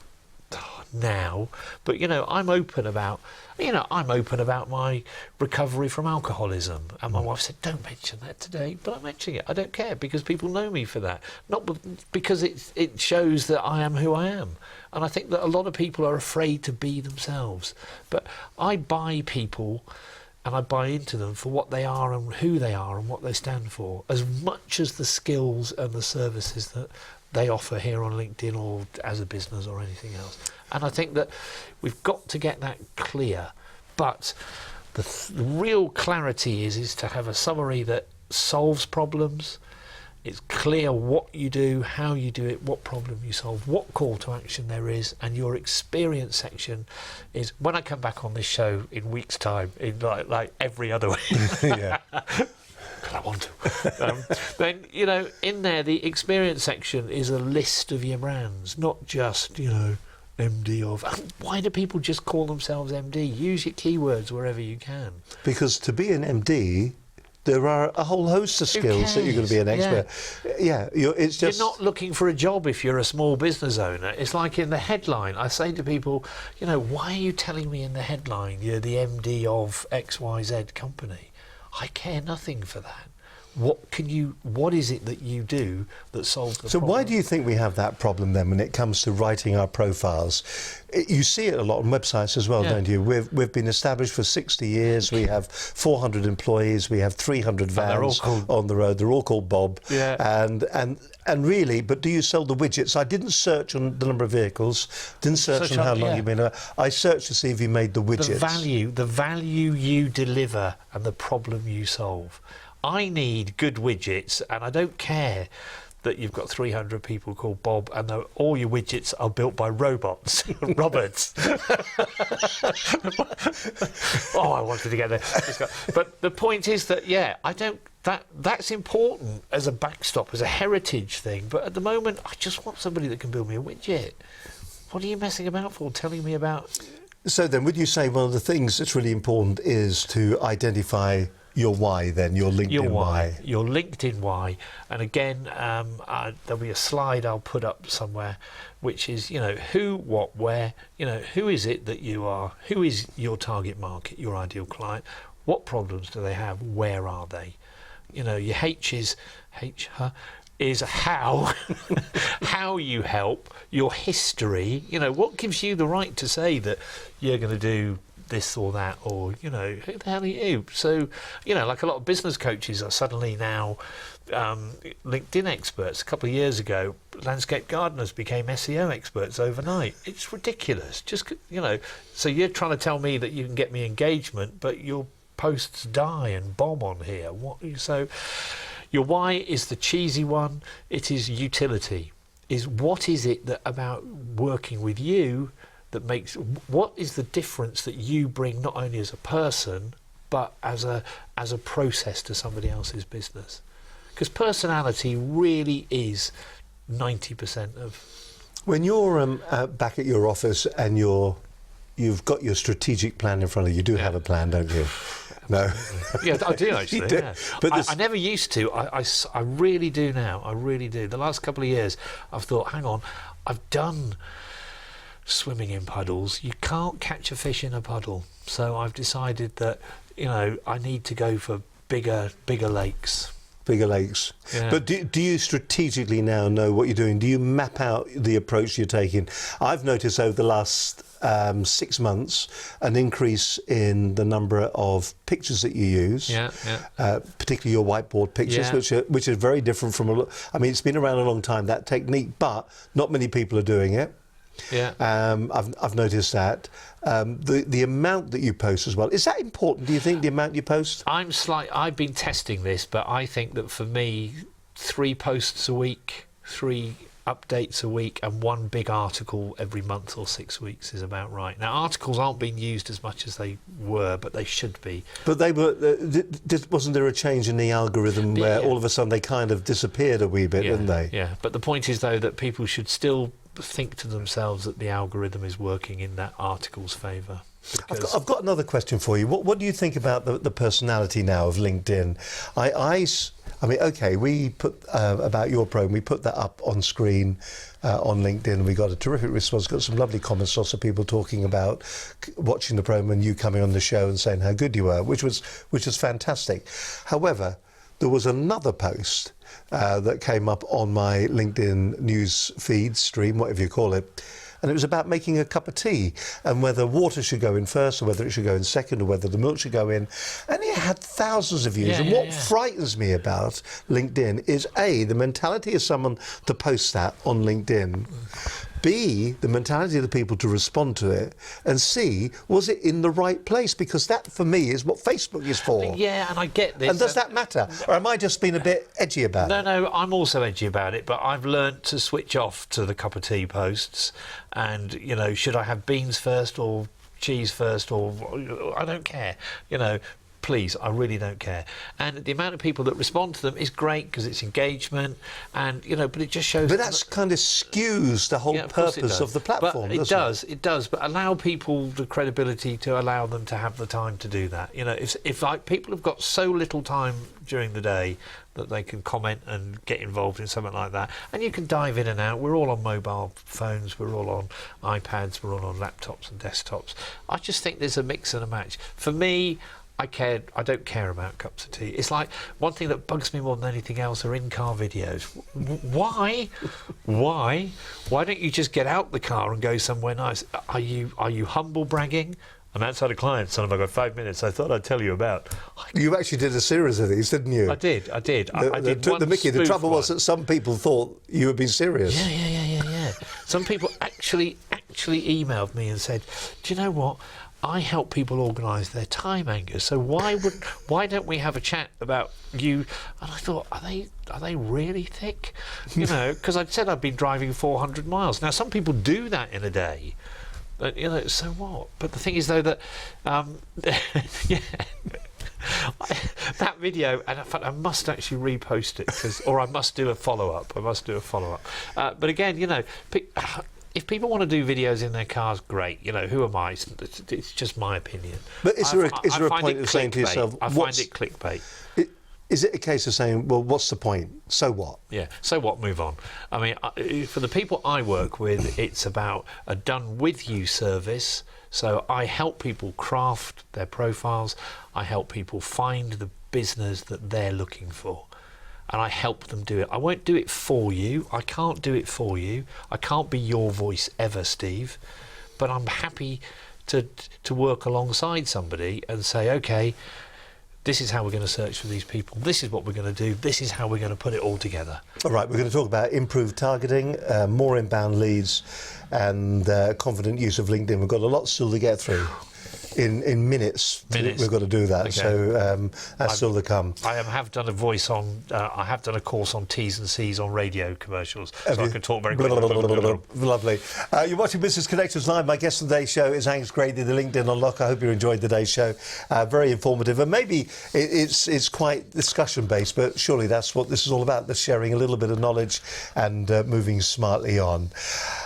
now, but, I'm open about... I'm open about my recovery from alcoholism. And my wife said, don't mention that today. But I'm mentioning it. I don't care, because people know me for that. Not because it shows that I am who I am. And I think that a lot of people are afraid to be themselves. But I buy people and I buy into them for what they are and who they are and what they stand for, as much as the skills and the services that they offer here on LinkedIn or as a business or anything else. And I think that we've got to get that clear. But The real clarity is to have a summary that solves problems. It's clear what you do, how you do it, what problem you solve, what call to action there is, and your experience section is, when I come back on this show in weeks' time, in like every other week, Yeah. because I want to, then, you know, in there, the experience section is a list of your brands, not just, you know, MD of. Why do people just call themselves MD? Use your keywords wherever you can. Because to be an MD, there are a whole host of skills that you're going to be an expert. Yeah, it's just... You're not looking for a job if you're a small business owner. It's like in the headline. I say to people, you know, why are you telling me in the headline you're the MD of XYZ company? I care nothing for that. What is it that you do that solves the problem? So why do you think we have that problem then when it comes to writing our profiles? You see it a lot on websites as well, don't you? We've been established for 60 years. We have 400 employees. We have 300 vans on the road. They're all called Bob. Yeah. And really, but do you sell the widgets? I didn't search on the number of vehicles. Didn't search on how long you've been. I searched to see if you made the widgets. The value you deliver and the problem you solve. I need good widgets, and I don't care that you've got 300 people called Bob and all your widgets are built by robots, robots. Oh, I wanted to get there. But the point is that, that's important as a backstop, as a heritage thing. But at the moment, I just want somebody that can build me a widget. What are you messing about for, telling me about... So then, would you say one of the things that's really important is to identify your why, then, your LinkedIn why? Your LinkedIn why. And again, there'll be a slide I'll put up somewhere, which is, you know, who, what, where, you know, who is it that you are? Who is your target market, your ideal client? What problems do they have? Where are they? You know, your H is how, how you help, your history, you know, what gives you the right to say that you're going to do this or that, or, you know, who the hell are you? So, you know, like a lot of business coaches are suddenly now LinkedIn experts. A couple of years ago, landscape gardeners became SEO experts overnight. It's ridiculous. Just, you know, so you're trying to tell me that you can get me engagement, but your posts die and bomb on here. So your why is the cheesy one. It is utility. What is it that about working with you that makes, what is the difference that you bring, not only as a person but as a process to somebody else's business? Because personality really is 90% of... When you're back at your office and you've got your strategic plan in front of you, you do have a plan, don't you? No. Yeah, I do actually. You do. Yeah. But I never used to. I really do now. I really do. The last couple of years, I've thought, hang on, I've done swimming in puddles. You can't catch a fish in a puddle. So I've decided that, you know, I need to go for bigger lakes. Bigger lakes. Yeah. But do you strategically now know what you're doing? Do you map out the approach you're taking? I've noticed over the last 6 months an increase in the number of pictures that you use, particularly your whiteboard pictures, which are very different from I mean, it's been around a long time, that technique, but not many people are doing it. Yeah. I've noticed that. The amount that you post as well, is that important, do you think, the amount you post? I've been testing this, but I think that for me, 3 posts a week, 3 updates a week, and 1 big article every month or 6 weeks is about right. Now, articles aren't being used as much as they were, but they should be. But they were. Wasn't there a change in the algorithm where all of a sudden they kind of disappeared a wee bit, didn't they? Yeah. But the point is, though, that people should still think to themselves that the algorithm is working in that article's favour. I've got another question for you. What do you think about the personality now of LinkedIn? I mean, okay, we put about your program, we put that up on screen on LinkedIn. We got a terrific response, got some lovely comments, lots of people talking about watching the program and you coming on the show and saying how good you were, which was fantastic. However, there was another post that came up on my LinkedIn news feed, stream, whatever you call it, and it was about making a cup of tea and whether water should go in first or whether it should go in second or whether the milk should go in. And it had thousands of views. And what frightens me about LinkedIn is, A, the mentality of someone to post that on LinkedIn. B, the mentality of the people to respond to it, and C, was it in the right place? Because that, for me, is what Facebook is for. Yeah, and I get this. And does that matter? Or am I just being a bit edgy about it? No, I'm also edgy about it, but I've learnt to switch off to the cup of tea posts and, you know, should I have beans first or cheese first, or I don't care, you know. Please, I really don't care. And the amount of people that respond to them is great because it's engagement, and you know. But it just shows. But that's kind of skews the whole purpose of the platform. But it does. But allow people the credibility to allow them to have the time to do that. You know, if like people have got so little time during the day that they can comment and get involved in something like that, and you can dive in and out. We're all on mobile phones. We're all on iPads. We're all on laptops and desktops. I just think there's a mix and a match. For me, I don't care about cups of tea. It's like one thing that bugs me more than anything else are in-car videos. Why? Why don't you just get out the car and go somewhere nice? Are you humble bragging? I'm outside a client, son. I've got 5 minutes. I thought I'd tell you about. You actually did a series of these, didn't you? I did. I did The Mickey. The trouble was that some people thought you were being serious. Yeah. Some people actually emailed me and said, "Do you know what? I help people organise their time, Angus. So why don't we have a chat about you?" And I thought, are they really thick? You know, because I'd said I'd been driving 400 miles. Now some people do that in a day, but you know, so what? But the thing is, though, that yeah. That video, and in fact, I must actually repost it, or I must do a follow-up. But again, you know. If people want to do videos in their cars, great. You know, who am I? It's just my opinion. But is there a point of saying to yourself, I find it clickbait. Is it a case of saying, well, what's the point? So what? Yeah, so what? Move on. I mean, for the people I work with, it's about a done-with-you service. So I help people craft their profiles. I help people find the business that they're looking for. And I help them do it. I won't do it for you. I can't do it for you. I can't be your voice ever, Steve. But I'm happy to work alongside somebody and say, OK, this is how we're going to search for these people. This is what we're going to do. This is how we're going to put it all together. All right, we're going to talk about improved targeting, more inbound leads, and confident use of LinkedIn. We've got a lot still to get through. In minutes, we've got to do that. Okay. So that's still to come. I have done a voice on. I have done a course on T's and C's on radio commercials, so I can talk very quickly. Lovely. You're watching Business Connections Live. My guest on today's show is Angus Grady, the LinkedIn Unlock. I hope you enjoyed today's show. Very informative, and maybe it's quite discussion based, but surely that's what this is all about. The sharing a little bit of knowledge and moving smartly on.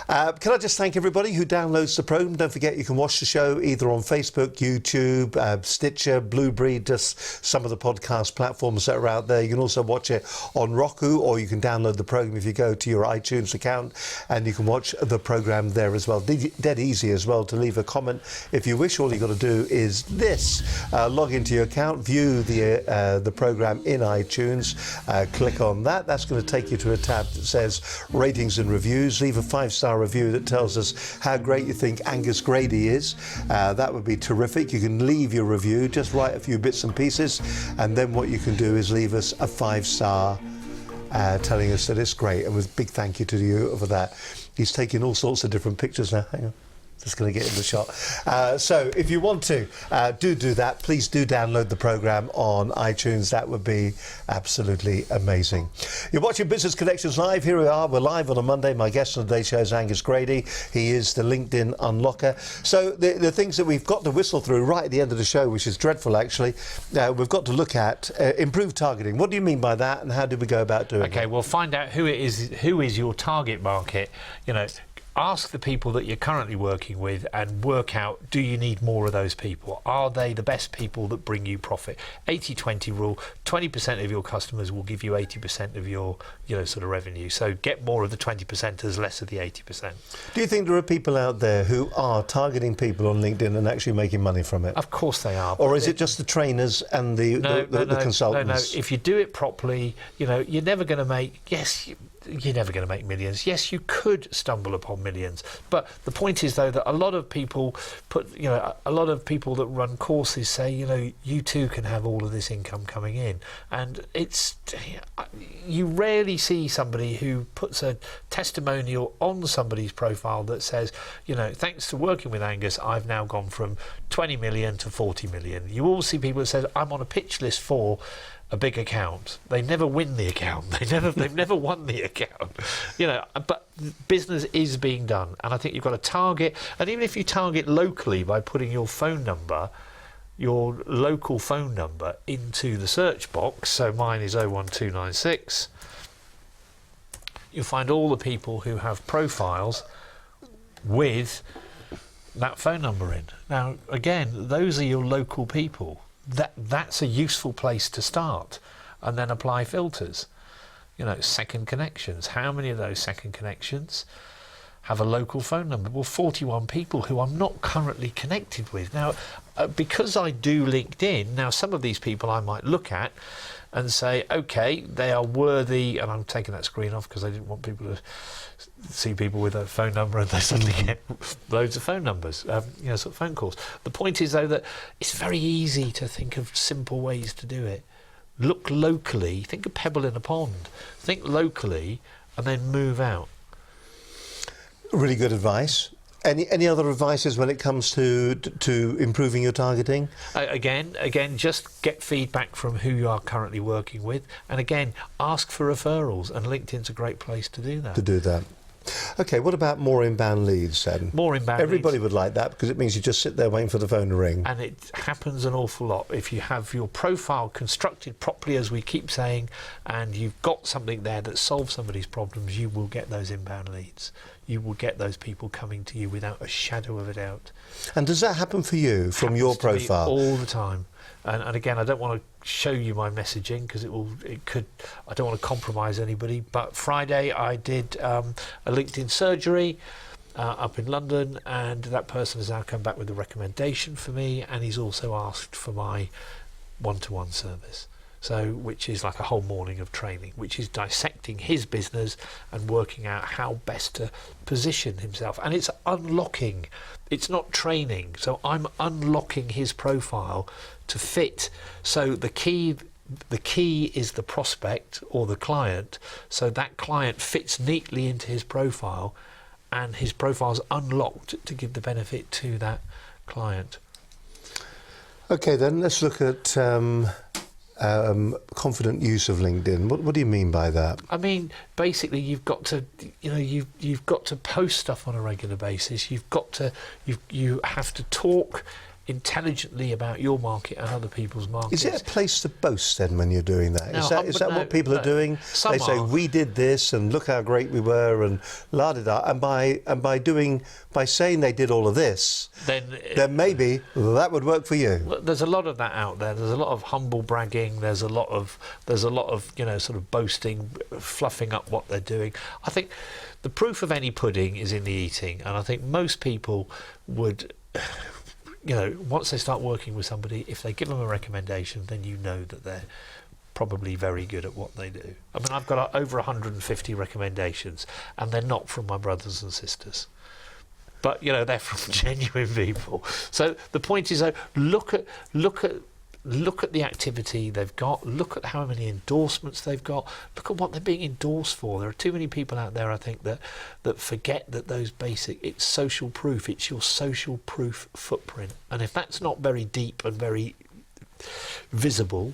Can I just thank everybody who downloads the program? Don't forget you can watch the show either on Facebook, YouTube, Stitcher, Blueberry, just some of the podcast platforms that are out there. You can also watch it on Roku, or you can download the program if you go to your iTunes account, and you can watch the program there as well. Dead easy as well to leave a comment if you wish. All you've got to do is this: log into your account, view the program in iTunes, click on that. That's going to take you to a tab that says ratings and reviews. Leave a 5-star review that tells us how great you think Angus Grady is. That would be terrific. You can leave your review, just write a few bits and pieces, and then what you can do is leave us a 5-star telling us that it's great, and with big thank you to you for that. He's taking all sorts of different pictures now. Hang on. Just going to get in the shot. So if you want to do that, please do download the program on iTunes. That would be absolutely amazing. You're watching Business Connections Live. Here we are. We're live on a Monday. My guest on today's show is Angus Grady. He is the LinkedIn Unlocker. So the things that we've got to whistle through right at the end of the show, which is dreadful actually, we've got to look at improved targeting. What do you mean by that, and how do we go about doing it? Okay, well, find out who is your target market. You know, ask the people that you're currently working with and work out, do you need more of those people? Are they the best people that bring you profit? 80-20 rule, 20% of your customers will give you 80% of your sort of revenue. So get more of the 20%ers, less of the 80%. Do you think there are people out there who are targeting people on LinkedIn and actually making money from it? Of course they are. Or is it just the trainers and the consultants? No. If you do it properly, you're never going to make, yes, you're never going to make millions. Yes, you could stumble upon millions, but the point is though that a lot of people a lot of people that run courses say, you too can have all of this income coming in, and you rarely see somebody who puts a testimonial on somebody's profile that says, thanks to working with Angus, I've now gone from 20 million to 40 million. You all see people that say, I'm on a pitch list for a big account. They never win the account. They've never won the account. But business is being done, and I think you've got to target. And even if you target locally by putting your phone number, your local phone number, into the search box. So mine is 01296. You'll find all the people who have profiles with that phone number in. Now, again, those are your local people. That's a useful place to start, and then apply filters. Second connections. How many of those second connections have a local phone number? Well, 41 people who I'm not currently connected with. Now, because I do LinkedIn, now some of these people I might look at and say, okay, they are worthy, and I'm taking that screen off because I didn't want people to see people with a phone number and they suddenly get loads of phone numbers, sort of phone calls. The point is, though, that it's very easy to think of simple ways to do it. Look locally, think of pebble in a pond, think locally, and then move out. Really good advice. Any other advices when it comes to improving your targeting? Again, just get feedback from who you are currently working with, and again, ask for referrals. And LinkedIn's a great place to do that. Okay, what about more inbound leads then? More inbound Everybody leads. would like that, because it means you just sit there waiting for the phone to ring. And it happens an awful lot. If you have your profile constructed properly, as we keep saying, and you've got something there that solves somebody's problems, you will get those inbound leads. You will get those people coming to you without a shadow of a doubt. And does that happen for you from your profile? All the time. And again, I don't want to show you my messaging because I don't want to compromise anybody. But Friday I did a LinkedIn surgery up in London, and that person has now come back with a recommendation for me, and he's also asked for my one-to-one service. So, which is like a whole morning of training, which is dissecting his business and working out how best to position himself. And it's unlocking, it's not training. So I'm unlocking his profile to fit. So the key is the prospect or the client. So that client fits neatly into his profile, and his profile's unlocked to give the benefit to that client. Okay, then let's look at confident use of LinkedIn. What do you mean by that? I mean, basically, you've got to, you've got to post stuff on a regular basis. You have to talk intelligently about your market and other people's markets. Is it a place to boast then when you're doing that? No, Is that what people are doing? They say, we did this and look how great we were and la-di-da. And by saying they did all of this, then maybe that would work for you. There's a lot of that out there. There's a lot of humble bragging. There's a lot of sort of boasting, fluffing up what they're doing. I think the proof of any pudding is in the eating, and I think most people would once they start working with somebody, if they give them a recommendation, then you know that they're probably very good at what they do. I mean, I've got over 150 recommendations, and they're not from my brothers and sisters. But, they're from genuine people. So the point is, though, look at the activity they've got, look at how many endorsements they've got, look at what they're being endorsed for. There are too many people out there, I think, that forget that it's social proof, it's your social proof footprint. And if that's not very deep and very visible,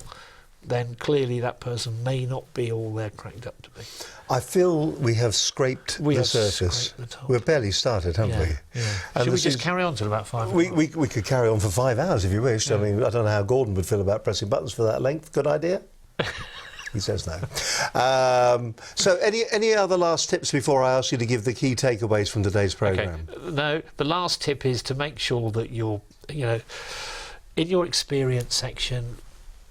then clearly that person may not be all they're cracked up to be. I feel we have scraped the surface. We're barely started, haven't we? Yeah. Should we just carry on till about 5 o'clock? We could carry on for 5 hours if you wish. Yeah. I mean, I don't know how Gordon would feel about pressing buttons for that length. Good idea? He says no. So any other last tips before I ask you to give the key takeaways from today's programme? Okay. No, the last tip is to make sure that you're, in your experience section,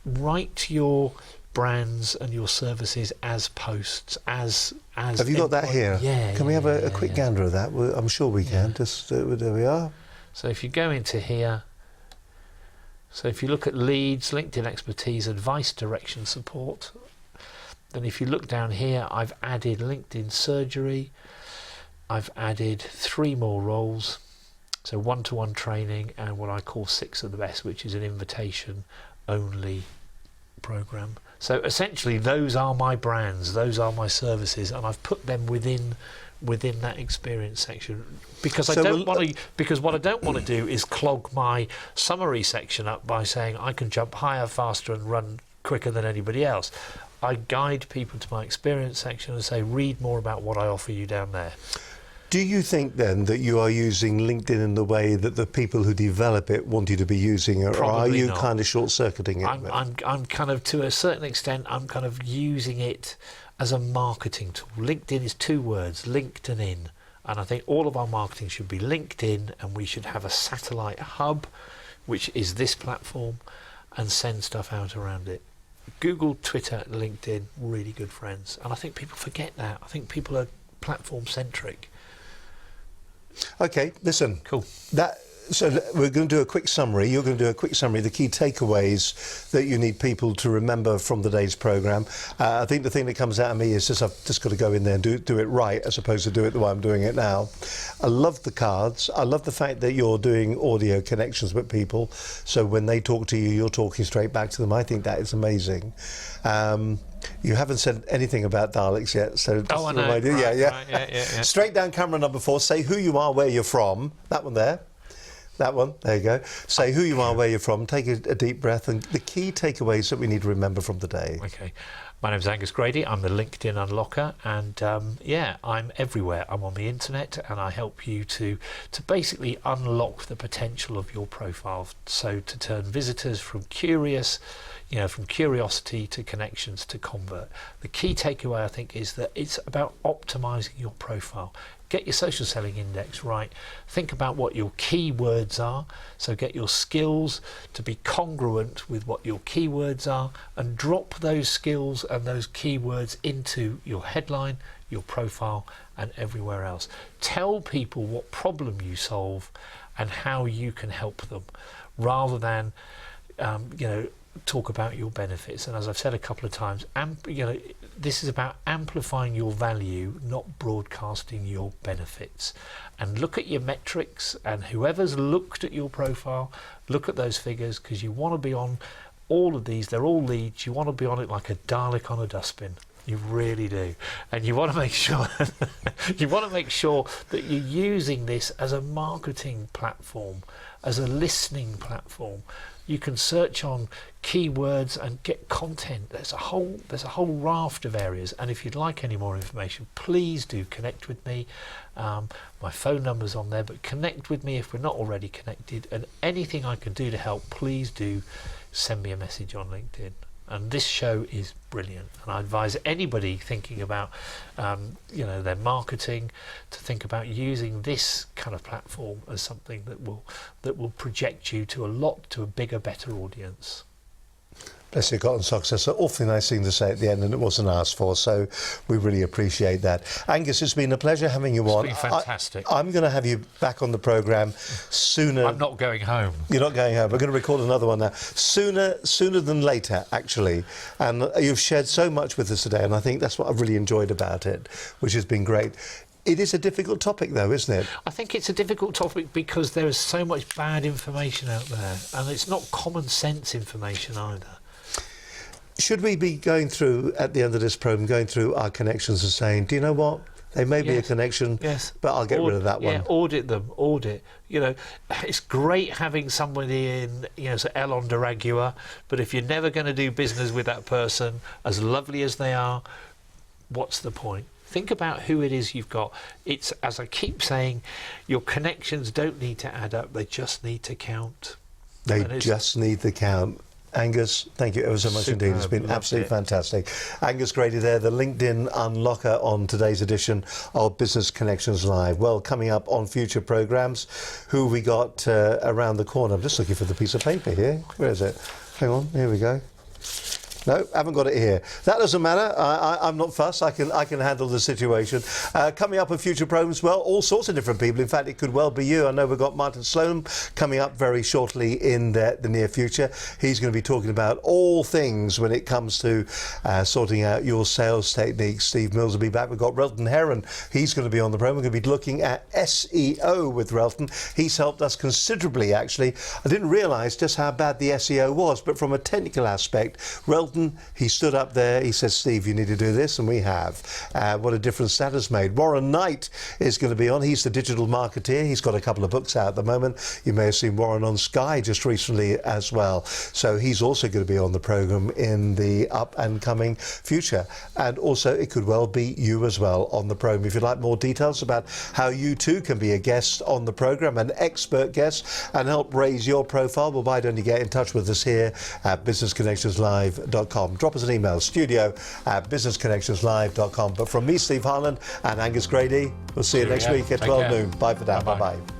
write your brands and your services as posts, as Have you got that here? Yeah. Can we have a quick gander of that? I'm sure we can. Just there we are. So if you go into here, so if you look at leads, LinkedIn expertise, advice, direction, support, Then if you look down here, I've added LinkedIn surgery. I've added 3 more roles. So one-to-one training and what I call 6 of the best, which is an invitation-only program. So essentially, those are my brands, those are my services, and I've put them within that experience section because So I don't want to. Because what I don't want to do is clog my summary section up by saying I can jump higher, faster, and run quicker than anybody else. I guide people to my experience section and say, read more about what I offer you down there. Do you think then that you are using LinkedIn in the way that the people who develop it want you to be using it, or are Probably you not. kind of short-circuiting it? I'm kind of, to a certain extent, I'm kind of using it as a marketing tool. LinkedIn is 2 words, linked and in. And I think all of our marketing should be linked in, and we should have a satellite hub, which is this platform, and send stuff out around it. Google, Twitter, LinkedIn, really good friends. And I think people forget that. I think people are platform-centric. Okay, listen. Cool. So we're going to do a quick summary. You're going to do a quick summary, the key takeaways that you need people to remember from the day's programme. I think the thing that comes out of me is just I've just got to go in there and do it right, as opposed to do it the way I'm doing it now. I love the cards. I love the fact that you're doing audio connections with people, so when they talk to you, you're talking straight back to them. I think that is amazing. You haven't said anything about Daleks yet, so just I to know. remind you. Right, Yeah. right, yeah. Straight down camera number 4. Say who you are, where you're from. That one there. That one. There you go. Say who you are, where you're from. Take a deep breath, and the key takeaways that we need to remember from the day. Okay. My name's Angus Grady. I'm the LinkedIn Unlocker, and I'm everywhere. I'm on the internet, and I help you to basically unlock the potential of your profile. So to turn visitors from from curiosity to connections to convert. The key takeaway, I think, is that it's about optimizing your profile. Get your social selling index right. Think about what your keywords are. So get your skills to be congruent with what your keywords are, and drop those skills and those keywords into your headline, your profile, and everywhere else. Tell people what problem you solve and how you can help them, rather than talk about your benefits. And as I've said a couple of times, this is about amplifying your value, not broadcasting your benefits. And look at your metrics, and whoever's looked at your profile, look at those figures, because you want to be on all of these. They're all leads. You want to be on it like a Dalek on a dustbin. You really do. And you want to make sure that you're using this as a marketing platform, as a listening platform. You can search on keywords and get content. There's a whole raft of areas. And if you'd like any more information, please do connect with me. My phone number's on there, but connect with me if we're not already connected. And anything I can do to help, please do send me a message on LinkedIn. And this show is brilliant, and I advise anybody thinking about their marketing to think about using this kind of platform as something that will project you to a bigger, better audience. Bless your cotton socks. That's an awfully nice thing to say at the end, and it wasn't asked for, so we really appreciate that. Angus, it's been a pleasure having you on. It's been fantastic. I'm going to have you back on the programme sooner. I'm not going home. You're not going home. We're going to record another one now. Sooner than later, actually. And you've shared so much with us today, and I think that's what I've really enjoyed about it, which has been great. It is a difficult topic, though, isn't it? I think it's a difficult topic because there is so much bad information out there, and it's not common sense information either. Should we be going through, at the end of this programme, going through our connections and saying, do you know what? There may be a connection, but I'll get rid of that one. Yeah, audit them, audit. It's great having somebody in, so Elon Deragua, but if you're never going to do business with that person, as lovely as they are, what's the point? Think about who it is you've got. It's, as I keep saying, your connections don't need to add up, they just need to count. They just need to count. Angus, thank you ever so much indeed. It's been absolutely fantastic. Angus Grady there, the LinkedIn Unlocker, on today's edition of Business Connections Live. Well, coming up on future programmes, who we got around the corner? I'm just looking for the piece of paper here. Where is it? Hang on, here we go. No, haven't got it here. That doesn't matter. I'm not fussed. I can handle the situation. Coming up in future programs, well, all sorts of different people. In fact, it could well be you. I know we've got Martin Sloan coming up very shortly in the near future. He's going to be talking about all things when it comes to sorting out your sales techniques. Steve Mills will be back. We've got Relton Heron. He's going to be on the program. We're going to be looking at SEO with Relton. He's helped us considerably, actually. I didn't realise just how bad the SEO was, but from a technical aspect, Relton, he stood up there. He said, Steve, you need to do this, and we have. What a difference that has made. Warren Knight is going to be on. He's the digital marketeer. He's got a couple of books out at the moment. You may have seen Warren on Sky just recently as well. So he's also going to be on the program in the up and coming future. And also it could well be you as well on the program. If you'd like more details about how you too can be a guest on the program, an expert guest, and help raise your profile, well, why don't you get in touch with us here at businessconnectionslive.com. Drop us an email, studio@businessconnectionslive.com. But from me, Steve Harland, and Angus Grady, we'll see you next week at 12 noon. Bye for now. Bye-bye.